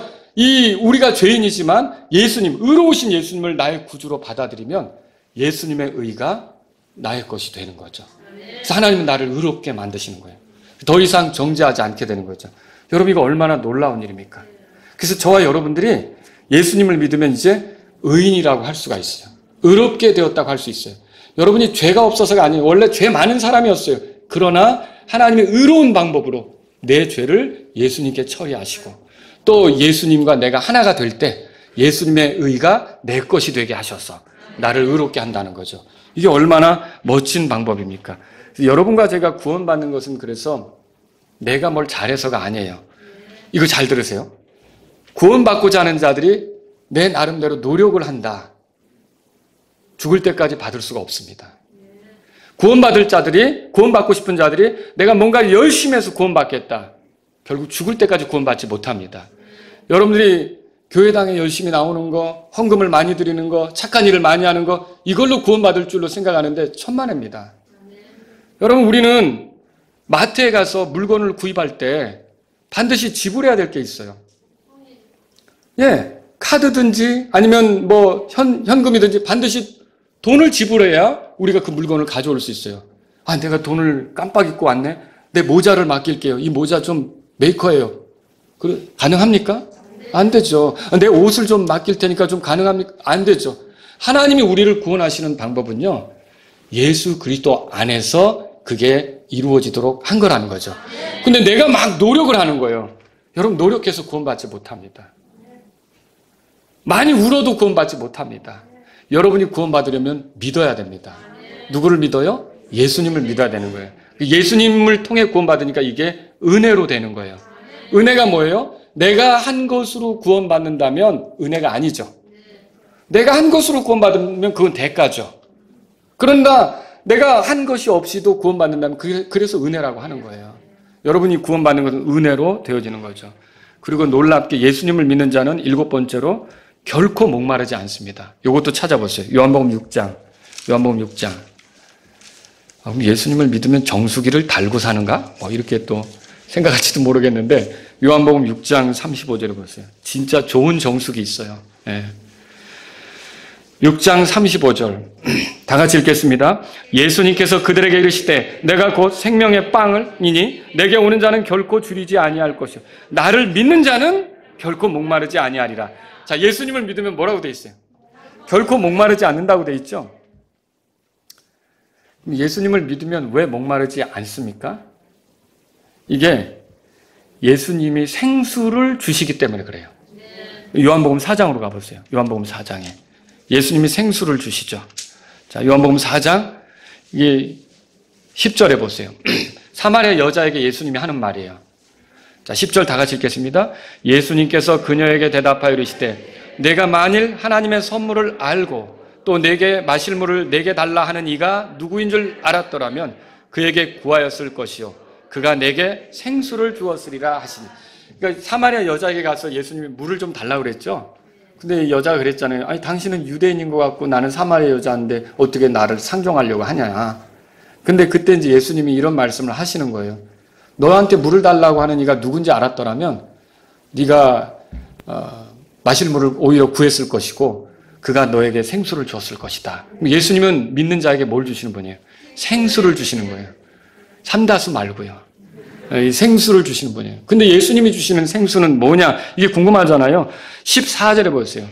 우리가 죄인이지만 예수님, 의로우신 예수님을 나의 구주로 받아들이면 예수님의 의가 나의 것이 되는 거죠. 그래서 하나님은 나를 의롭게 만드시는 거예요. 더 이상 정죄하지 않게 되는 거죠. 여러분 이거 얼마나 놀라운 일입니까? 그래서 저와 여러분들이 예수님을 믿으면 이제 의인이라고 할 수가 있어요. 의롭게 되었다고 할 수 있어요. 여러분이 죄가 없어서가 아니에요. 원래 죄 많은 사람이었어요. 그러나 하나님의 의로운 방법으로 내 죄를 예수님께 처리하시고 또 예수님과 내가 하나가 될 때 예수님의 의가 내 것이 되게 하셔서 나를 의롭게 한다는 거죠. 이게 얼마나 멋진 방법입니까? 여러분과 제가 구원받는 것은 그래서 내가 뭘 잘해서가 아니에요. 이거 잘 들으세요. 구원받고자 하는 자들이 내 나름대로 노력을 한다. 죽을 때까지 받을 수가 없습니다. 구원받고 싶은 자들이 내가 뭔가 열심히 해서 구원받겠다. 결국 죽을 때까지 구원받지 못합니다. 여러분들이 교회당에 열심히 나오는 거, 헌금을 많이 드리는 거, 착한 일을 많이 하는 거, 이걸로 구원받을 줄로 생각하는데 천만입니다. 여러분, 우리는 마트에 가서 물건을 구입할 때 반드시 지불해야 될 게 있어요. 예, 카드든지 아니면 뭐 현금이든지 반드시 돈을 지불해야 우리가 그 물건을 가져올 수 있어요. 아, 내가 돈을 깜빡 잊고 왔네? 내 모자를 맡길게요. 이 모자 좀 메이커예요. 가능합니까? 안 되죠. 내 옷을 좀 맡길 테니까 좀 가능합니까? 안 되죠. 하나님이 우리를 구원하시는 방법은요, 예수 그리스도 안에서 그게 이루어지도록 한 거라는 거죠. 근데 내가 막 노력을 하는 거예요. 여러분, 노력해서 구원받지 못합니다. 많이 울어도 구원받지 못합니다. 여러분이 구원받으려면 믿어야 됩니다. 누구를 믿어요? 예수님을 믿어야 되는 거예요. 예수님을 통해 구원받으니까 이게 은혜로 되는 거예요. 은혜가 뭐예요? 내가 한 것으로 구원받는다면 은혜가 아니죠. 내가 한 것으로 구원받으면 그건 대가죠. 그런가 내가 한 것이 없이도 구원받는다면 그래서 은혜라고 하는 거예요. 여러분이 구원받는 것은 은혜로 되어지는 거죠. 그리고 놀랍게 예수님을 믿는 자는 7번째로 결코 목마르지 않습니다. 이것도 찾아보세요. 요한복음 6장. 그럼 예수님을 믿으면 정수기를 달고 사는가? 이렇게 또 생각할지도 모르겠는데 요한복음 6장 35절에 보세요. 진짜 좋은 정수기 있어요. 네. 6장 35절 다 같이 읽겠습니다. 예수님께서 그들에게 이르시되 내가 곧 생명의 빵이니 내게 오는 자는 결코 줄이지 아니할 것이요 나를 믿는 자는 결코 목마르지 아니하리라. 자, 예수님을 믿으면 뭐라고 돼 있어요? 결코 목마르지 않는다고 돼 있죠. 예수님을 믿으면 왜 목마르지 않습니까? 이게 예수님이 생수를 주시기 때문에 그래요. 요한복음 4장으로 가보세요. 요한복음 4장에 예수님이 생수를 주시죠. 자, 요한복음 4장 이게 10절에 보세요. 사마리아 여자에게 예수님이 하는 말이에요. 자, 10절 다 같이 읽겠습니다. 예수님께서 그녀에게 대답하여 이르시되 내가 만일 하나님의 선물을 알고 또 내게 마실 물을 내게 달라 하는 이가 누구인 줄 알았더라면 그에게 구하였을 것이요 그가 내게 생수를 주었으리라 하시니. 그러니까 사마리아 여자에게 가서 예수님이 물을 좀 달라고 그랬죠. 근데 여자가 그랬잖아요. 아니, 당신은 유대인인 것 같고 나는 사마리아 여자인데 어떻게 나를 상종하려고 하냐. 근데 그때 이제 예수님이 이런 말씀을 하시는 거예요. 너한테 물을 달라고 하는 이가 누군지 알았더라면 네가 마실 물을 오히려 구했을 것이고 그가 너에게 생수를 줬을 것이다. 예수님은 믿는 자에게 뭘 주시는 분이에요? 생수를 주시는 거예요. 삼다수 말고요. 생수를 주시는 분이에요. 근데 예수님이 주시는 생수는 뭐냐? 이게 궁금하잖아요. 14절에 보세요.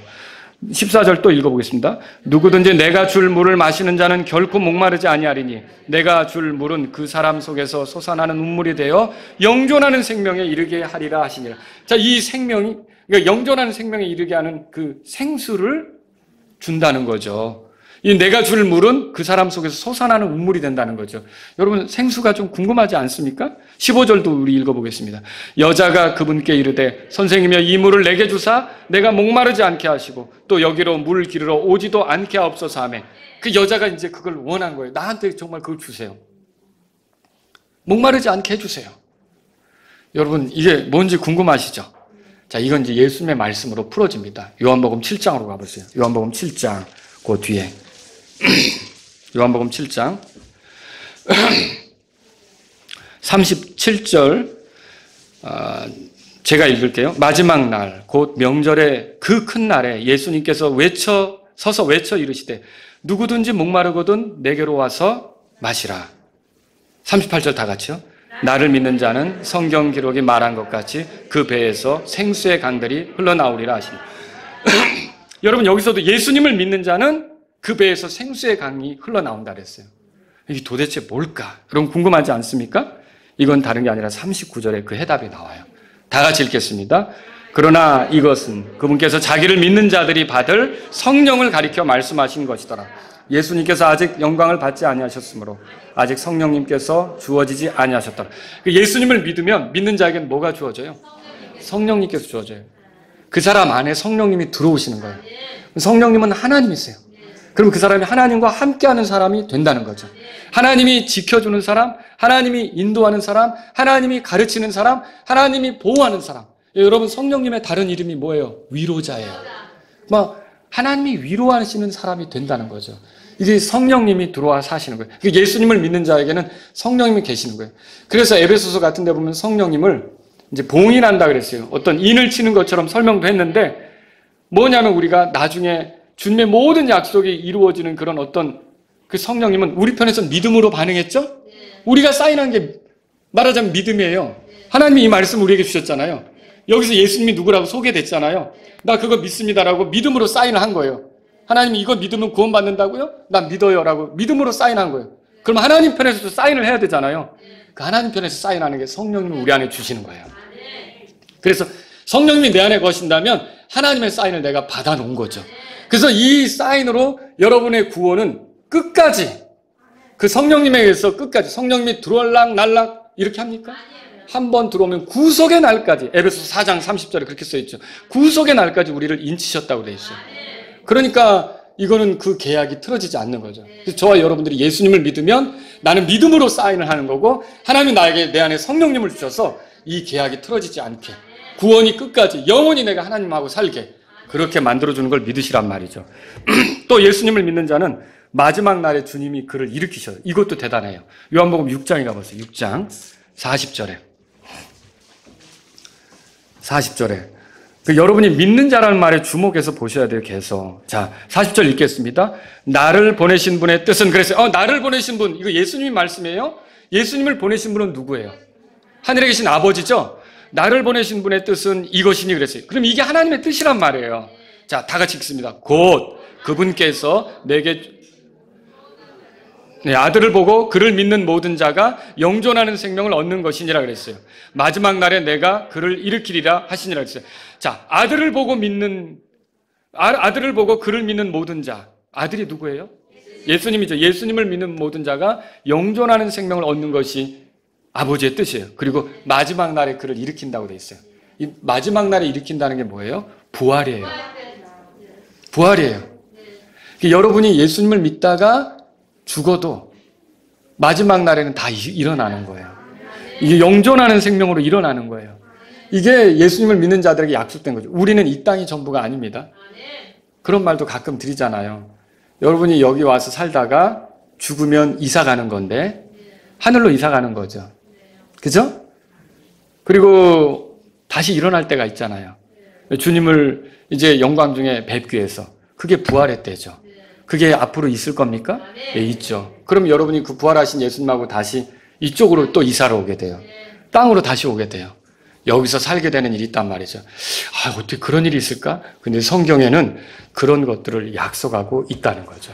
14절 또 읽어보겠습니다. 누구든지 내가 줄 물을 마시는 자는 결코 목마르지 아니하리니 내가 줄 물은 그 사람 속에서 솟아나는 눈물이 되어 영존하는 생명에 이르게 하리라 하시니라. 자, 이 생명이, 그러니까 영존하는 생명에 이르게 하는 그 생수를 준다는 거죠. 이 내가 줄 물은 그 사람 속에서 솟아나는 운물이 된다는 거죠. 여러분, 생수가 좀 궁금하지 않습니까? 15절도 우리 읽어보겠습니다. 여자가 그분께 이르되 선생님이여 이 물을 내게 주사 내가 목마르지 않게 하시고 또 여기로 물 기르러 오지도 않게 하옵소서 하매. 그 여자가 이제 그걸 원한 거예요. 나한테 정말 그걸 주세요. 목마르지 않게 해주세요. 여러분, 이게 뭔지 궁금하시죠? 자, 이건 이제 예수님의 말씀으로 풀어집니다. 요한복음 7장으로 가보세요. 요한복음 7장 그 뒤에 요한복음 7장 37절 제가 읽을게요. 마지막 날 곧 명절의 그 큰 날에 예수님께서 서서 외쳐 이르시되 누구든지 목마르거든 내게로 와서 마시라. 38절 다 같이요. 나를 믿는 자는 성경 기록이 말한 것 같이 그 배에서 생수의 강들이 흘러나오리라 하시니. 여러분, 여기서도 예수님을 믿는 자는 그 배에서 생수의 강이 흘러나온다 그랬어요. 이게 도대체 뭘까? 그럼 궁금하지 않습니까? 이건 다른 게 아니라 39절에 그 해답이 나와요. 다 같이 읽겠습니다. 그러나 이것은 그분께서 자기를 믿는 자들이 받을 성령을 가리켜 말씀하신 것이더라. 예수님께서 아직 영광을 받지 아니하셨으므로 아직 성령님께서 주어지지 아니하셨더라. 예수님을 믿으면 믿는 자에게는 뭐가 주어져요? 성령님께서 주어져요. 그 사람 안에 성령님이 들어오시는 거예요. 성령님은 하나님이세요. 그럼 그 사람이 하나님과 함께하는 사람이 된다는 거죠. 하나님이 지켜주는 사람, 하나님이 인도하는 사람, 하나님이 가르치는 사람, 하나님이 보호하는 사람. 여러분, 성령님의 다른 이름이 뭐예요? 위로자예요. 하나님이 위로하시는 사람이 된다는 거죠. 이게 성령님이 들어와 사시는 거예요. 예수님을 믿는 자에게는 성령님이 계시는 거예요. 그래서 에베소서 같은 데 보면 성령님을 이제 봉인한다 그랬어요. 어떤 인을 치는 것처럼 설명도 했는데 뭐냐면 우리가 나중에 주님의 모든 약속이 이루어지는 그런 어떤 그 성령님은 우리 편에서 믿음으로 반응했죠? 우리가 사인한 게 말하자면 믿음이에요. 하나님이 이 말씀 우리에게 주셨잖아요. 여기서 예수님이 누구라고 소개됐잖아요. 나 그거 믿습니다라고 믿음으로 사인을 한 거예요. 하나님이 이거 믿으면 구원받는다고요? 난 믿어요라고 믿음으로 사인한 거예요. 그럼 하나님 편에서도 사인을 해야 되잖아요. 그 하나님 편에서 사인하는 게 성령님을 우리 안에 주시는 거예요. 그래서 성령님이 내 안에 거신다면 하나님의 사인을 내가 받아놓은 거죠. 그래서 이 사인으로 여러분의 구원은 끝까지 그 성령님에 의해서 끝까지 성령님이 들어올락 날락 이렇게 합니까? 한 번 들어오면 구속의 날까지 에베소서 4장 30절에 그렇게 써있죠. 구속의 날까지 우리를 인치셨다고 되어 있어요. 그러니까 이거는 그 계약이 틀어지지 않는 거죠. 그래서 저와 여러분들이 예수님을 믿으면 나는 믿음으로 사인을 하는 거고 하나님이 나에게 내 안에 성령님을 주셔서 이 계약이 틀어지지 않게 구원이 끝까지 영원히 내가 하나님하고 살게 그렇게 만들어주는 걸 믿으시란 말이죠. 또 예수님을 믿는 자는 마지막 날에 주님이 그를 일으키셔요. 이것도 대단해요. 요한복음 6장에 가보세요. 6장 40절에 그 여러분이 믿는 자라는 말에 주목해서 보셔야 돼요. 계속. 자, 40절 읽겠습니다. 나를 보내신 분의 뜻은 그랬어요. 나를 보내신 분, 이거 예수님이 말씀이에요. 예수님을 보내신 분은 누구예요? 하늘에 계신 아버지죠. 나를 보내신 분의 뜻은 이것이니 그랬어요. 그럼 이게 하나님의 뜻이란 말이에요. 자, 다 같이 읽습니다. 곧 그분께서 내게 아들을 보고 그를 믿는 모든 자가 영존하는 생명을 얻는 것이니라 그랬어요. 마지막 날에 내가 그를 일으키리라 하시니라 그랬어요. 자, 아들을 보고 그를 믿는 모든 자. 아들이 누구예요? 예수님이죠. 예수님을 믿는 모든 자가 영존하는 생명을 얻는 것이 아버지의 뜻이에요. 그리고 마지막 날에 그를 일으킨다고 돼 있어요. 이 마지막 날에 일으킨다는 게 뭐예요? 부활이에요. 부활이에요. 여러분이 예수님을 믿다가 죽어도 마지막 날에는 다 일어나는 거예요. 이게 영존하는 생명으로 일어나는 거예요. 이게 예수님을 믿는 자들에게 약속된 거죠. 우리는 이 땅이 전부가 아닙니다. 그런 말도 가끔 드리잖아요. 여러분이 여기 와서 살다가 죽으면 이사 가는 건데 하늘로 이사 가는 거죠. 그죠? 그리고 다시 일어날 때가 있잖아요. 주님을 이제 영광 중에 뵙기 위해서. 그게 부활의 때죠. 그게 앞으로 있을 겁니까? 네, 있죠. 그럼 여러분이 그 부활하신 예수님하고 다시 이쪽으로 또 이사를 오게 돼요. 땅으로 다시 오게 돼요. 여기서 살게 되는 일이 있단 말이죠. 아, 어떻게 그런 일이 있을까? 근데 성경에는 그런 것들을 약속하고 있다는 거죠.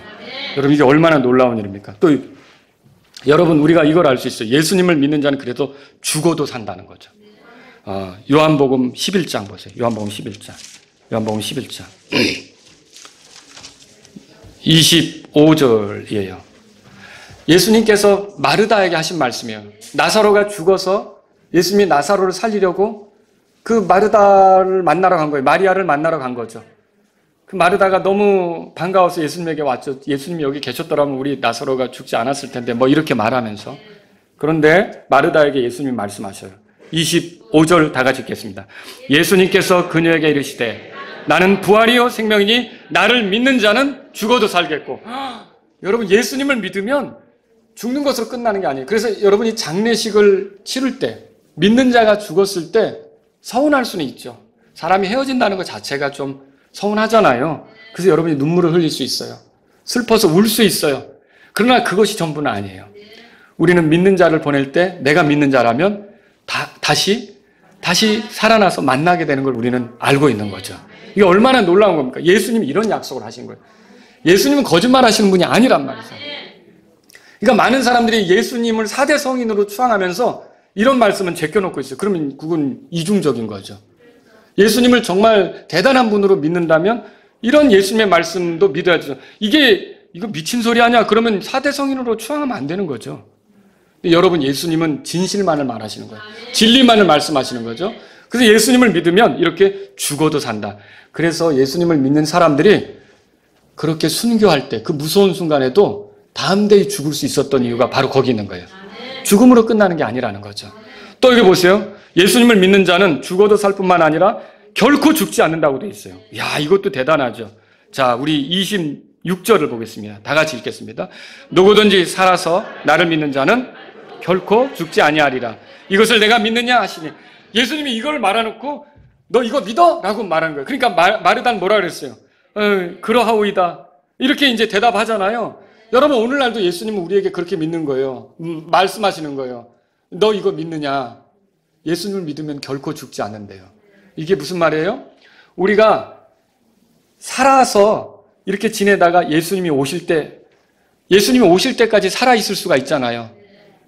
여러분, 이게 얼마나 놀라운 일입니까? 또 여러분, 우리가 이걸 알 수 있어요. 예수님을 믿는 자는 그래도 죽어도 산다는 거죠. 요한복음 11장 보세요. 요한복음 11장. 요한복음 11장. 25절이에요. 예수님께서 마르다에게 하신 말씀이에요. 나사로가 죽어서 예수님이 나사로를 살리려고 그 마르다를 만나러 간 거예요. 마리아를 만나러 간 거죠. 그 마르다가 너무 반가워서 예수님에게 왔죠. 예수님이 여기 계셨더라면 우리 나사로가 죽지 않았을 텐데 뭐 이렇게 말하면서. 그런데 마르다에게 예수님이 말씀하셔요. 25절 다 같이 읽겠습니다. 예수님께서 그녀에게 이르시되 나는 부활이요 생명이니 나를 믿는 자는 죽어도 살겠고. 여러분, 예수님을 믿으면 죽는 것으로 끝나는 게 아니에요. 그래서 여러분이 장례식을 치를 때 믿는 자가 죽었을 때 서운할 수는 있죠. 사람이 헤어진다는 것 자체가 좀 서운하잖아요. 그래서 여러분이 눈물을 흘릴 수 있어요. 슬퍼서 울 수 있어요. 그러나 그것이 전부는 아니에요. 우리는 믿는 자를 보낼 때 내가 믿는 자라면 다시 살아나서 만나게 되는 걸 우리는 알고 있는 거죠. 이게 얼마나 놀라운 겁니까? 예수님이 이런 약속을 하신 거예요. 예수님은 거짓말 하시는 분이 아니란 말이죠. 그러니까 많은 사람들이 예수님을 4대 성인으로 추앙하면서 이런 말씀은 제껴놓고 있어요. 그러면 그건 이중적인 거죠. 예수님을 정말 대단한 분으로 믿는다면 이런 예수님의 말씀도 믿어야죠. 이거 미친 소리 아니야? 그러면 4대 성인으로 추앙하면 안 되는 거죠. 여러분, 예수님은 진실만을 말하시는 거예요. 진리만을 말씀하시는 거죠. 그래서 예수님을 믿으면 이렇게 죽어도 산다. 그래서 예수님을 믿는 사람들이 그렇게 순교할 때 그 무서운 순간에도 담대히 죽을 수 있었던 이유가 바로 거기 있는 거예요. 죽음으로 끝나는 게 아니라는 거죠. 또 여기 보세요. 예수님을 믿는 자는 죽어도 살 뿐만 아니라 결코 죽지 않는다고 되어 있어요. 야, 이것도 대단하죠. 자, 우리 26절을 보겠습니다. 다 같이 읽겠습니다. 누구든지 살아서 나를 믿는 자는 결코 죽지 아니하리라. 이것을 내가 믿느냐 하시니, 예수님이 이걸 말해놓고 너 이거 믿어? 라고 말하는 거예요. 그러니까 마르다는 뭐라 그랬어요? 그러하오이다. 이렇게 이제 대답하잖아요. 여러분, 오늘날도 예수님은 우리에게 그렇게 믿는 거예요. 말씀하시는 거예요. 너 이거 믿느냐? 예수님을 믿으면 결코 죽지 않는데요. 이게 무슨 말이에요? 우리가 살아서 이렇게 지내다가 예수님이 오실 때까지 살아있을 수가 있잖아요.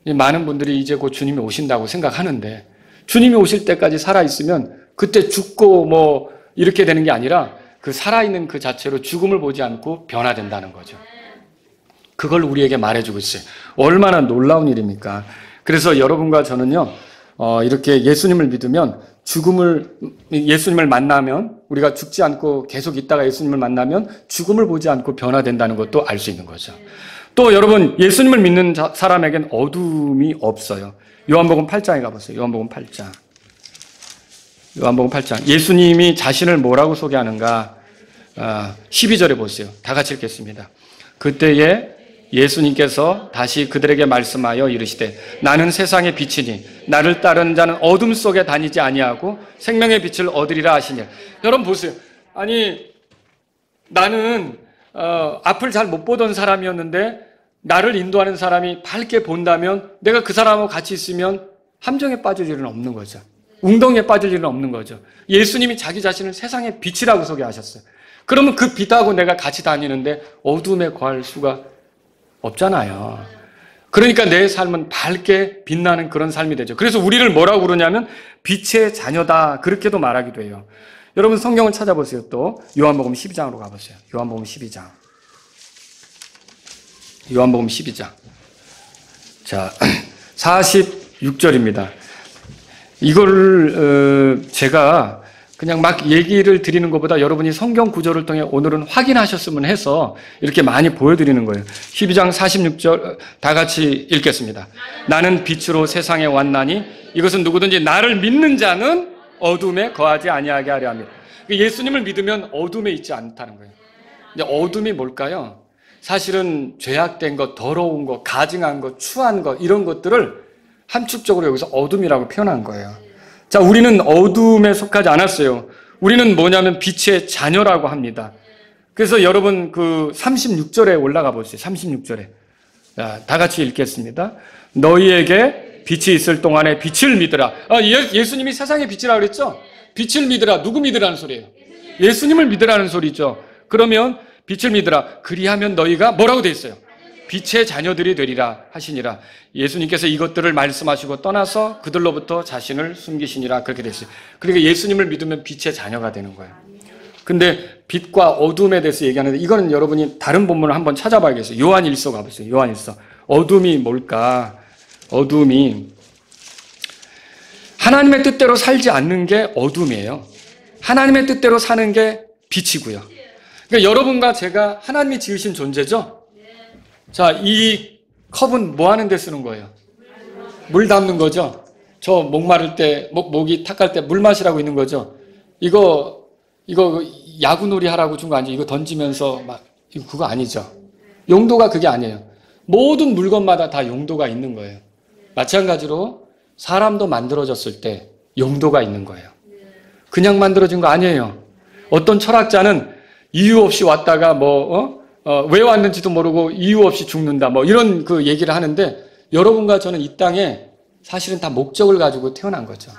많은 분들이 이제 곧 주님이 오신다고 생각하는데, 주님이 오실 때까지 살아있으면 그때 죽고 뭐 이렇게 되는 게 아니라 그 살아있는 그 자체로 죽음을 보지 않고 변화된다는 거죠. 그걸 우리에게 말해주고 있어요. 얼마나 놀라운 일입니까? 그래서 여러분과 저는요, 이렇게 예수님을 믿으면 예수님을 만나면, 우리가 죽지 않고 계속 있다가 예수님을 만나면 죽음을 보지 않고 변화된다는 것도 알 수 있는 거죠. 또 여러분, 예수님을 믿는 사람에겐 어둠이 없어요. 요한복음 8장에 가보세요. 요한복음 8장. 예수님이 자신을 뭐라고 소개하는가? 12절에 보세요. 다 같이 읽겠습니다. 그때에 예수님께서 다시 그들에게 말씀하여 이르시되 나는 세상의 빛이니 나를 따르는 자는 어둠 속에 다니지 아니하고 생명의 빛을 얻으리라 하시니. 여러분 보세요. 아니, 나는 앞을 잘 못 보던 사람이었는데 나를 인도하는 사람이 밝게 본다면 내가 그 사람하고 같이 있으면 함정에 빠질 일은 없는 거죠. 웅덩이에 빠질 일은 없는 거죠. 예수님이 자기 자신을 세상의 빛이라고 소개하셨어요. 그러면 그 빛하고 내가 같이 다니는데 어둠에 거할 수가 없잖아요. 그러니까 내 삶은 밝게 빛나는 그런 삶이 되죠. 그래서 우리를 뭐라고 부르냐면 빛의 자녀다, 그렇게도 말하기도 해요. 여러분, 성경을 찾아보세요. 또 요한복음 12장으로 가보세요. 요한복음 12장. 자, 46절입니다. 이걸 제가 그냥 막 얘기를 드리는 것보다 여러분이 성경 구절을 통해 오늘은 확인하셨으면 해서 이렇게 많이 보여드리는 거예요. 12장 46절 다 같이 읽겠습니다. 나는 빛으로 세상에 왔나니 이것은 누구든지 나를 믿는 자는 어둠에 거하지 아니하게 하려 합니다. 예수님을 믿으면 어둠에 있지 않다는 거예요. 근데 어둠이 뭘까요? 사실은 죄악된 것, 더러운 것, 가증한 것, 추한 것 이런 것들을 함축적으로 여기서 어둠이라고 표현한 거예요. 자, 우리는 어둠에 속하지 않았어요. 우리는 뭐냐면 빛의 자녀라고 합니다. 그래서 여러분 그 36절에 올라가 보세요. 36절에. 자, 다 같이 읽겠습니다. 너희에게 빛이 있을 동안에 빛을 믿으라. 예수님이 세상의 빛이라고 그랬죠? 빛을 믿으라. 누구 믿으라는 소리예요? 예수님을 믿으라는 소리죠. 그러면 빛을 믿으라. 그리하면 너희가 뭐라고 돼 있어요? 빛의 자녀들이 되리라 하시니라. 예수님께서 이것들을 말씀하시고 떠나서 그들로부터 자신을 숨기시니라 그렇게 됐어요. 그러니까 예수님을 믿으면 빛의 자녀가 되는 거예요. 근데 빛과 어둠에 대해서 얘기하는데 이거는 여러분이 다른 본문을 한번 찾아봐야겠어요. 요한일서 가보세요. 요한일서. 어둠이 뭘까? 어둠이 하나님의 뜻대로 살지 않는 게 어둠이에요. 하나님의 뜻대로 사는 게 빛이고요. 그러니까 여러분과 제가 하나님이 지으신 존재죠? 자, 이 컵은 뭐 하는 데 쓰는 거예요? 물 담는 거죠? 저 목마를 때, 목이 탁할 때 물 마시라고 있는 거죠? 이거 야구놀이 하라고 준 거 아니죠? 이거 던지면서 그거 아니죠? 용도가 그게 아니에요. 모든 물건마다 다 용도가 있는 거예요. 마찬가지로 사람도 만들어졌을 때 용도가 있는 거예요. 그냥 만들어진 거 아니에요. 어떤 철학자는 이유 없이 왔다가 왜 왔는지도 모르고 이유 없이 죽는다. 이런 그 얘기를 하는데 여러분과 저는 이 땅에 사실은 다 목적을 가지고 태어난 거죠.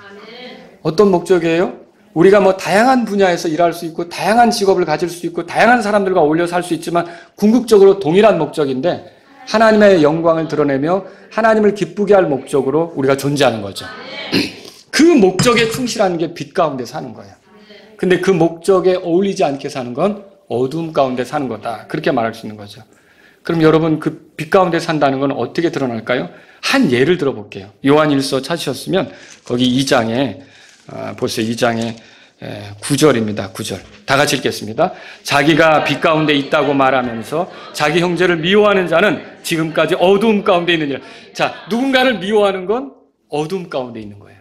어떤 목적이에요? 우리가 다양한 분야에서 일할 수 있고 다양한 직업을 가질 수 있고 다양한 사람들과 어울려 살 수 있지만 궁극적으로 동일한 목적인데 하나님의 영광을 드러내며 하나님을 기쁘게 할 목적으로 우리가 존재하는 거죠. 그 목적에 충실하는 게 빛 가운데 사는 거예요. 근데 그 목적에 어울리지 않게 사는 건 어둠 가운데 사는 거다. 그렇게 말할 수 있는 거죠. 그럼 여러분 그 빛 가운데 산다는 건 어떻게 드러날까요? 한 예를 들어볼게요. 요한일서 찾으셨으면 거기 2장에 보세요. 2장에 9절입니다. 9절. 다 같이 읽겠습니다. 자기가 빛 가운데 있다고 말하면서 자기 형제를 미워하는 자는 지금까지 어두움 가운데 있느니라. 자, 누군가를 미워하는 건 어두움 가운데 있는 거예요.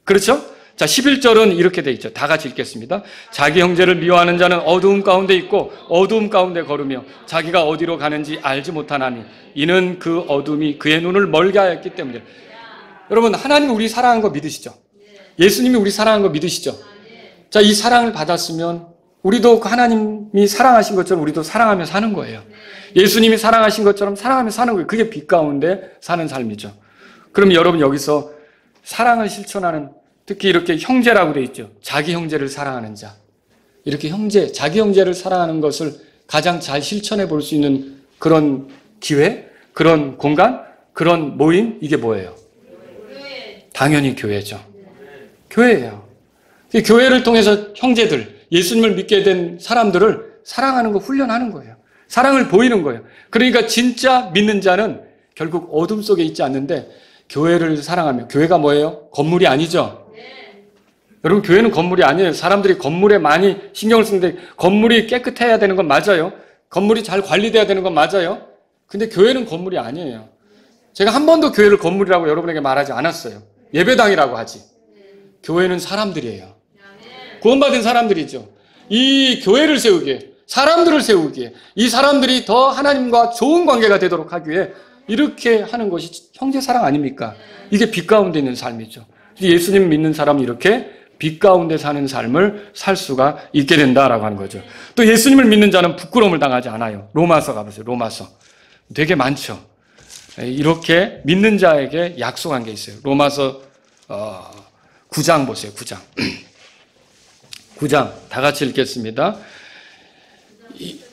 그렇죠? 자, 11절은 이렇게 돼 있죠. 다 같이 읽겠습니다. 자기 형제를 미워하는 자는 어두움 가운데 있고 어두움 가운데 걸으며 자기가 어디로 가는지 알지 못하나니 이는 그 어둠이 그의 눈을 멀게 하였기 때문이라. 여러분, 하나님이 우리 사랑한 거 믿으시죠? 예수님이 우리 사랑한 거 믿으시죠? 자, 이 사랑을 받았으면 우리도 하나님이 사랑하신 것처럼 우리도 사랑하며 사는 거예요. 예수님이 사랑하신 것처럼 사랑하며 사는 거예요. 그게 빛 가운데 사는 삶이죠. 그럼 여러분 여기서 사랑을 실천하는, 특히 이렇게 형제라고 되어 있죠. 자기 형제를 사랑하는 자. 이렇게 자기 형제를 사랑하는 것을 가장 잘 실천해 볼 수 있는 그런 기회, 그런 공간, 그런 모임, 이게 뭐예요? 당연히 교회죠. 교회예요. 교회를 통해서 형제들, 예수님을 믿게 된 사람들을 사랑하는 거 훈련하는 거예요. 사랑을 보이는 거예요. 그러니까 진짜 믿는 자는 결국 어둠 속에 있지 않는데 교회를 사랑하며, 교회가 뭐예요? 건물이 아니죠? 여러분, 교회는 건물이 아니에요. 사람들이 건물에 많이 신경을 쓰는데 건물이 깨끗해야 되는 건 맞아요. 건물이 잘 관리돼야 되는 건 맞아요. 근데 교회는 건물이 아니에요. 제가 한 번도 교회를 건물이라고 여러분에게 말하지 않았어요. 예배당이라고 하지. 교회는 사람들이에요. 구원받은 사람들이죠. 이 교회를 세우기에, 사람들을 세우기에, 이 사람들이 더 하나님과 좋은 관계가 되도록 하기 위해 이렇게 하는 것이 형제 사랑 아닙니까? 이게 빛 가운데 있는 삶이죠. 예수님 믿는 사람은 이렇게 빛 가운데 사는 삶을 살 수가 있게 된다라고 하는 거죠. 또 예수님을 믿는 자는 부끄러움을 당하지 않아요. 로마서 가보세요. 로마서. 되게 많죠. 이렇게 믿는 자에게 약속한 게 있어요. 로마서 9장 보세요. 9장. 9장 다 같이 읽겠습니다.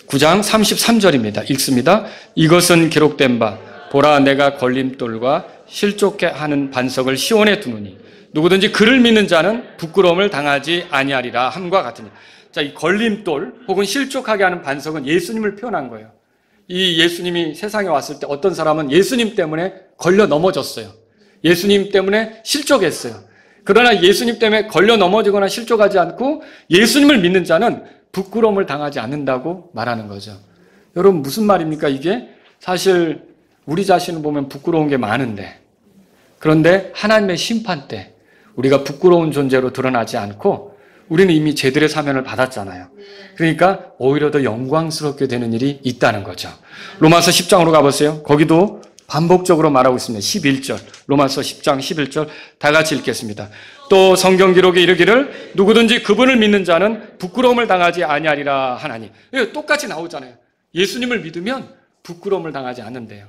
9장 33절입니다. 읽습니다. 이것은 기록된 바 보라 내가 걸림돌과 실족해 하는 반석을 시온에 두노니 누구든지 그를 믿는 자는 부끄러움을 당하지 아니하리라 함과 같으니. 자, 이 걸림돌 혹은 실족하게 하는 반석은 예수님을 표현한 거예요. 이 예수님이 세상에 왔을 때 어떤 사람은 예수님 때문에 걸려 넘어졌어요. 예수님 때문에 실족했어요. 그러나 예수님 때문에 걸려 넘어지거나 실족하지 않고 예수님을 믿는 자는 부끄러움을 당하지 않는다고 말하는 거죠. 여러분, 무슨 말입니까 이게? 사실 우리 자신을 보면 부끄러운 게 많은데, 그런데 하나님의 심판 때 우리가 부끄러운 존재로 드러나지 않고 우리는 이미 죄들의 사면을 받았잖아요. 그러니까 오히려 더 영광스럽게 되는 일이 있다는 거죠. 로마서 10장으로 가보세요. 거기도 반복적으로 말하고 있습니다. 11절, 로마서 10장 11절 다 같이 읽겠습니다. 또 성경 기록에 이르기를 누구든지 그분을 믿는 자는 부끄러움을 당하지 아니하리라 하나니. 똑같이 나오잖아요. 예수님을 믿으면 부끄러움을 당하지 않는데요.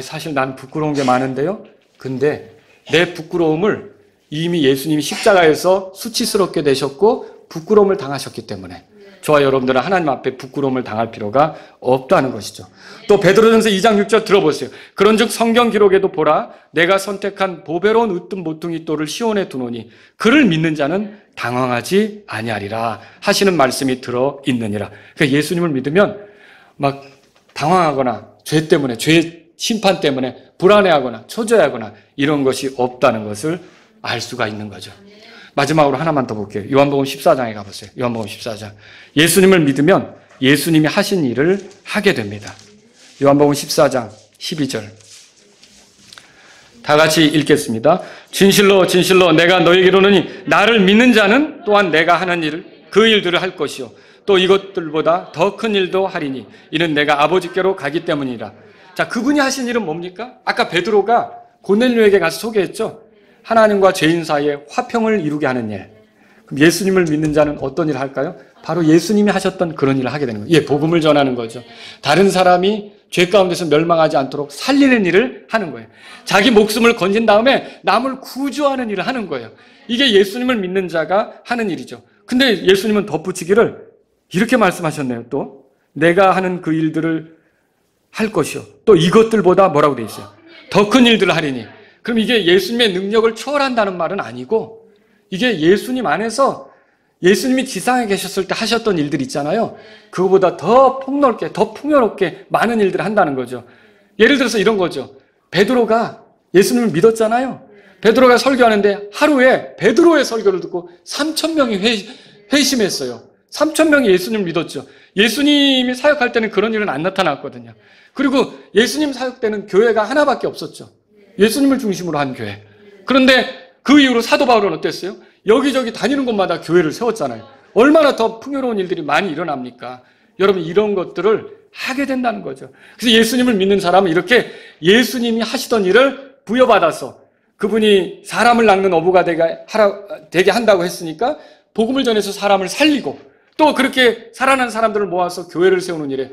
사실 난 부끄러운 게 많은데요. 근데 내 부끄러움을 이미 예수님이 십자가에서 수치스럽게 되셨고 부끄러움을 당하셨기 때문에 저와 여러분들은 하나님 앞에 부끄러움을 당할 필요가 없다는 것이죠. 또 베드로전서 2장 6절 들어보세요. 그런즉 성경 기록에도 보라 내가 선택한 보배로운 으뜸 모퉁이 돌을 시온에 두노니 그를 믿는 자는 당황하지 아니하리라 하시는 말씀이 들어있느니라. 그러니까 예수님을 믿으면 막 당황하거나 죄 때문에 죄 심판 때문에 불안해하거나 초조해하거나 이런 것이 없다는 것을 알 수가 있는 거죠. 마지막으로 하나만 더 볼게요. 요한복음 14장에 가보세요. 요한복음 14장. 예수님을 믿으면 예수님이 하신 일을 하게 됩니다. 요한복음 14장 12절. 다 같이 읽겠습니다. 진실로 진실로 내가 너에게 이르노니 나를 믿는 자는 또한 내가 하는 일을 그 일들을 할 것이요 또 이것들보다 더 큰 일도 하리니 이는 내가 아버지께로 가기 때문이라. 자, 그분이 하신 일은 뭡니까? 아까 베드로가 고넬료에게 가서 소개했죠. 하나님과 죄인 사이에 화평을 이루게 하는 일. 그럼 예수님을 믿는 자는 어떤 일을 할까요? 바로 예수님이 하셨던 그런 일을 하게 되는 거예요. 복음을 전하는 거죠. 다른 사람이 죄 가운데서 멸망하지 않도록 살리는 일을 하는 거예요. 자기 목숨을 건진 다음에 남을 구조하는 일을 하는 거예요. 이게 예수님을 믿는 자가 하는 일이죠. 근데 예수님은 덧붙이기를 이렇게 말씀하셨네요. 또 내가 하는 그 일들을 할 것이요 또 이것들보다 뭐라고 되어 있어요? 더 큰 일들을 하리니. 그럼 이게 예수님의 능력을 초월한다는 말은 아니고 이게 예수님 안에서 예수님이 지상에 계셨을 때 하셨던 일들 있잖아요. 그거보다 더 폭넓게 더 풍요롭게 많은 일들을 한다는 거죠. 예를 들어서 이런 거죠. 베드로가 예수님을 믿었잖아요. 베드로가 설교하는데 하루에 베드로의 설교를 듣고 3,000명이 회심했어요. 3,000명이 예수님을 믿었죠. 예수님이 사역할 때는 그런 일은 안 나타났거든요. 그리고 예수님 사역 때는 교회가 하나밖에 없었죠. 예수님을 중심으로 한 교회. 그런데 그 이후로 사도 바울은 어땠어요? 여기저기 다니는 곳마다 교회를 세웠잖아요. 얼마나 더 풍요로운 일들이 많이 일어납니까? 여러분 이런 것들을 하게 된다는 거죠. 그래서 예수님을 믿는 사람은 이렇게 예수님이 하시던 일을 부여받아서 그분이 사람을 낚는 어부가 되게 한다고 했으니까 복음을 전해서 사람을 살리고 또 그렇게 살아난 사람들을 모아서 교회를 세우는 일에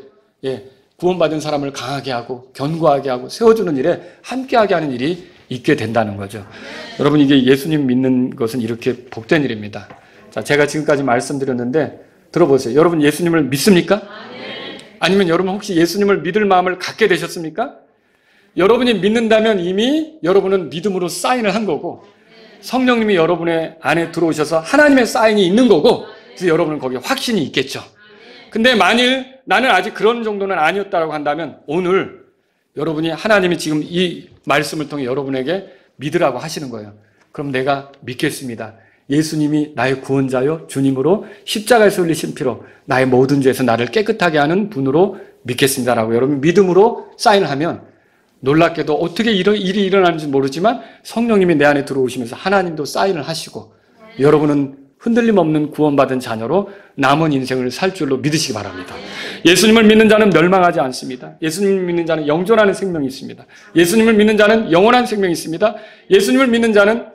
구원받은 사람을 강하게 하고 견고하게 하고 세워주는 일에 함께하게 하는 일이 있게 된다는 거죠. 여러분 이게 예수님 믿는 것은 이렇게 복된 일입니다. 자, 제가 지금까지 말씀드렸는데 들어보세요. 여러분 예수님을 믿습니까? 아니면 여러분 혹시 예수님을 믿을 마음을 갖게 되셨습니까? 여러분이 믿는다면 이미 여러분은 믿음으로 사인을 한 거고 성령님이 여러분의 안에 들어오셔서 하나님의 사인이 있는 거고 그래서 여러분은 거기에 확신이 있겠죠. 근데 만일 나는 아직 그런 정도는 아니었다고 한다면 오늘 여러분이 하나님이 지금 이 말씀을 통해 여러분에게 믿으라고 하시는 거예요. 그럼 내가 믿겠습니다. 예수님이 나의 구원자요 주님으로 십자가에서 흘리신 피로 나의 모든 죄에서 나를 깨끗하게 하는 분으로 믿겠습니다라고 여러분 믿음으로 사인을 하면 놀랍게도 어떻게 이런 일이 일어나는지 모르지만 성령님이 내 안에 들어오시면서 하나님도 사인을 하시고 여러분은 흔들림 없는 구원받은 자녀로 남은 인생을 살 줄로 믿으시기 바랍니다. 예수님을 믿는 자는 멸망하지 않습니다. 예수님을 믿는 자는 영존하는 생명이 있습니다. 예수님을 믿는 자는 영원한 생명이 있습니다. 예수님을 믿는 자는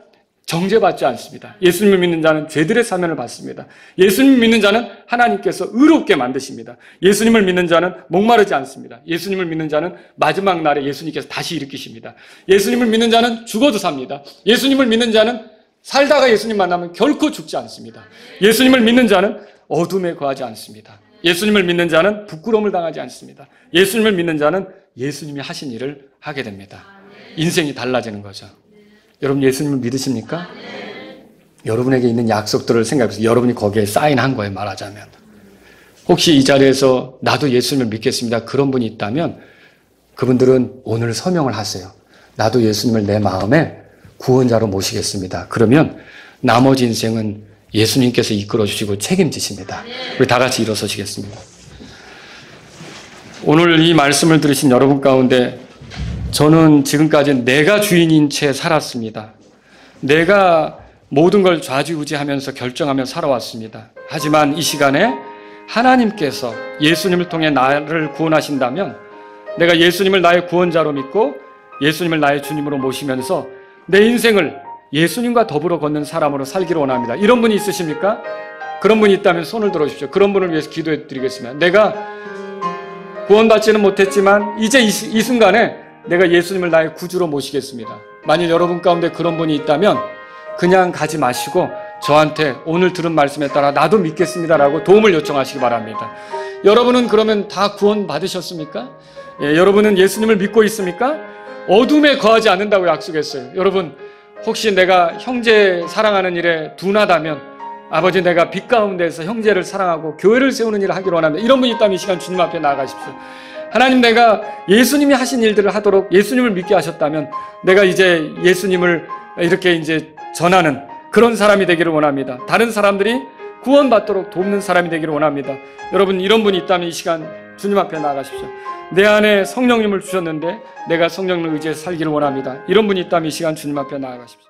정죄받지 않습니다. 예수님을 믿는 자는 죄들의 사면을 받습니다. 예수님을 믿는 자는 하나님께서 의롭게 만드십니다. 예수님을 믿는 자는 목마르지 않습니다. 예수님을 믿는 자는 마지막 날에 예수님께서 다시 일으키십니다. 예수님을 믿는 자는 죽어도 삽니다. 예수님을 믿는 자는 살다가 예수님 만나면 결코 죽지 않습니다. 예수님을 믿는 자는 어둠에 거하지 않습니다. 예수님을 믿는 자는 부끄러움을 당하지 않습니다. 예수님을 믿는 자는 예수님이 하신 일을 하게 됩니다. 인생이 달라지는 거죠. 여러분 예수님을 믿으십니까? 여러분에게 있는 약속들을 생각해서 여러분이 거기에 사인한 거예요. 말하자면 혹시 이 자리에서 나도 예수님을 믿겠습니다. 그런 분이 있다면 그분들은 오늘 서명을 하세요. 나도 예수님을 내 마음에 구원자로 모시겠습니다. 그러면 나머지 인생은 예수님께서 이끌어주시고 책임지십니다. 우리 다 같이 일어서시겠습니다. 오늘 이 말씀을 들으신 여러분 가운데 저는 지금까지 내가 주인인 채 살았습니다. 내가 모든 걸 좌지우지하면서 결정하며 살아왔습니다. 하지만 이 시간에 하나님께서 예수님을 통해 나를 구원하신다면 내가 예수님을 나의 구원자로 믿고 예수님을 나의 주님으로 모시면서 내 인생을 예수님과 더불어 걷는 사람으로 살기를 원합니다. 이런 분이 있으십니까? 그런 분이 있다면 손을 들어주십시오. 그런 분을 위해서 기도해 드리겠습니다. 내가 구원받지는 못했지만 이제 이 순간에 내가 예수님을 나의 구주로 모시겠습니다. 만일 여러분 가운데 그런 분이 있다면 그냥 가지 마시고 저한테 오늘 들은 말씀에 따라 나도 믿겠습니다라고 도움을 요청하시기 바랍니다. 여러분은 그러면 다 구원 받으셨습니까? 여러분은 예수님을 믿고 있습니까? 어둠에 거하지 않는다고 약속했어요. 여러분 혹시 내가 형제 사랑하는 일에 둔하다면 아버지 내가 빛 가운데서 형제를 사랑하고 교회를 세우는 일을 하기로 원합니다. 이런 분이 있다면 이 시간 주님 앞에 나아가십시오. 하나님 내가 예수님이 하신 일들을 하도록 예수님을 믿게 하셨다면 내가 이제 예수님을 이렇게 이제 전하는 그런 사람이 되기를 원합니다. 다른 사람들이 구원받도록 돕는 사람이 되기를 원합니다. 여러분 이런 분이 있다면 이 시간 주님 앞에 나아가십시오. 내 안에 성령님을 주셨는데 내가 성령님을 의지해서 살기를 원합니다. 이런 분이 있다면 이 시간 주님 앞에 나아가십시오.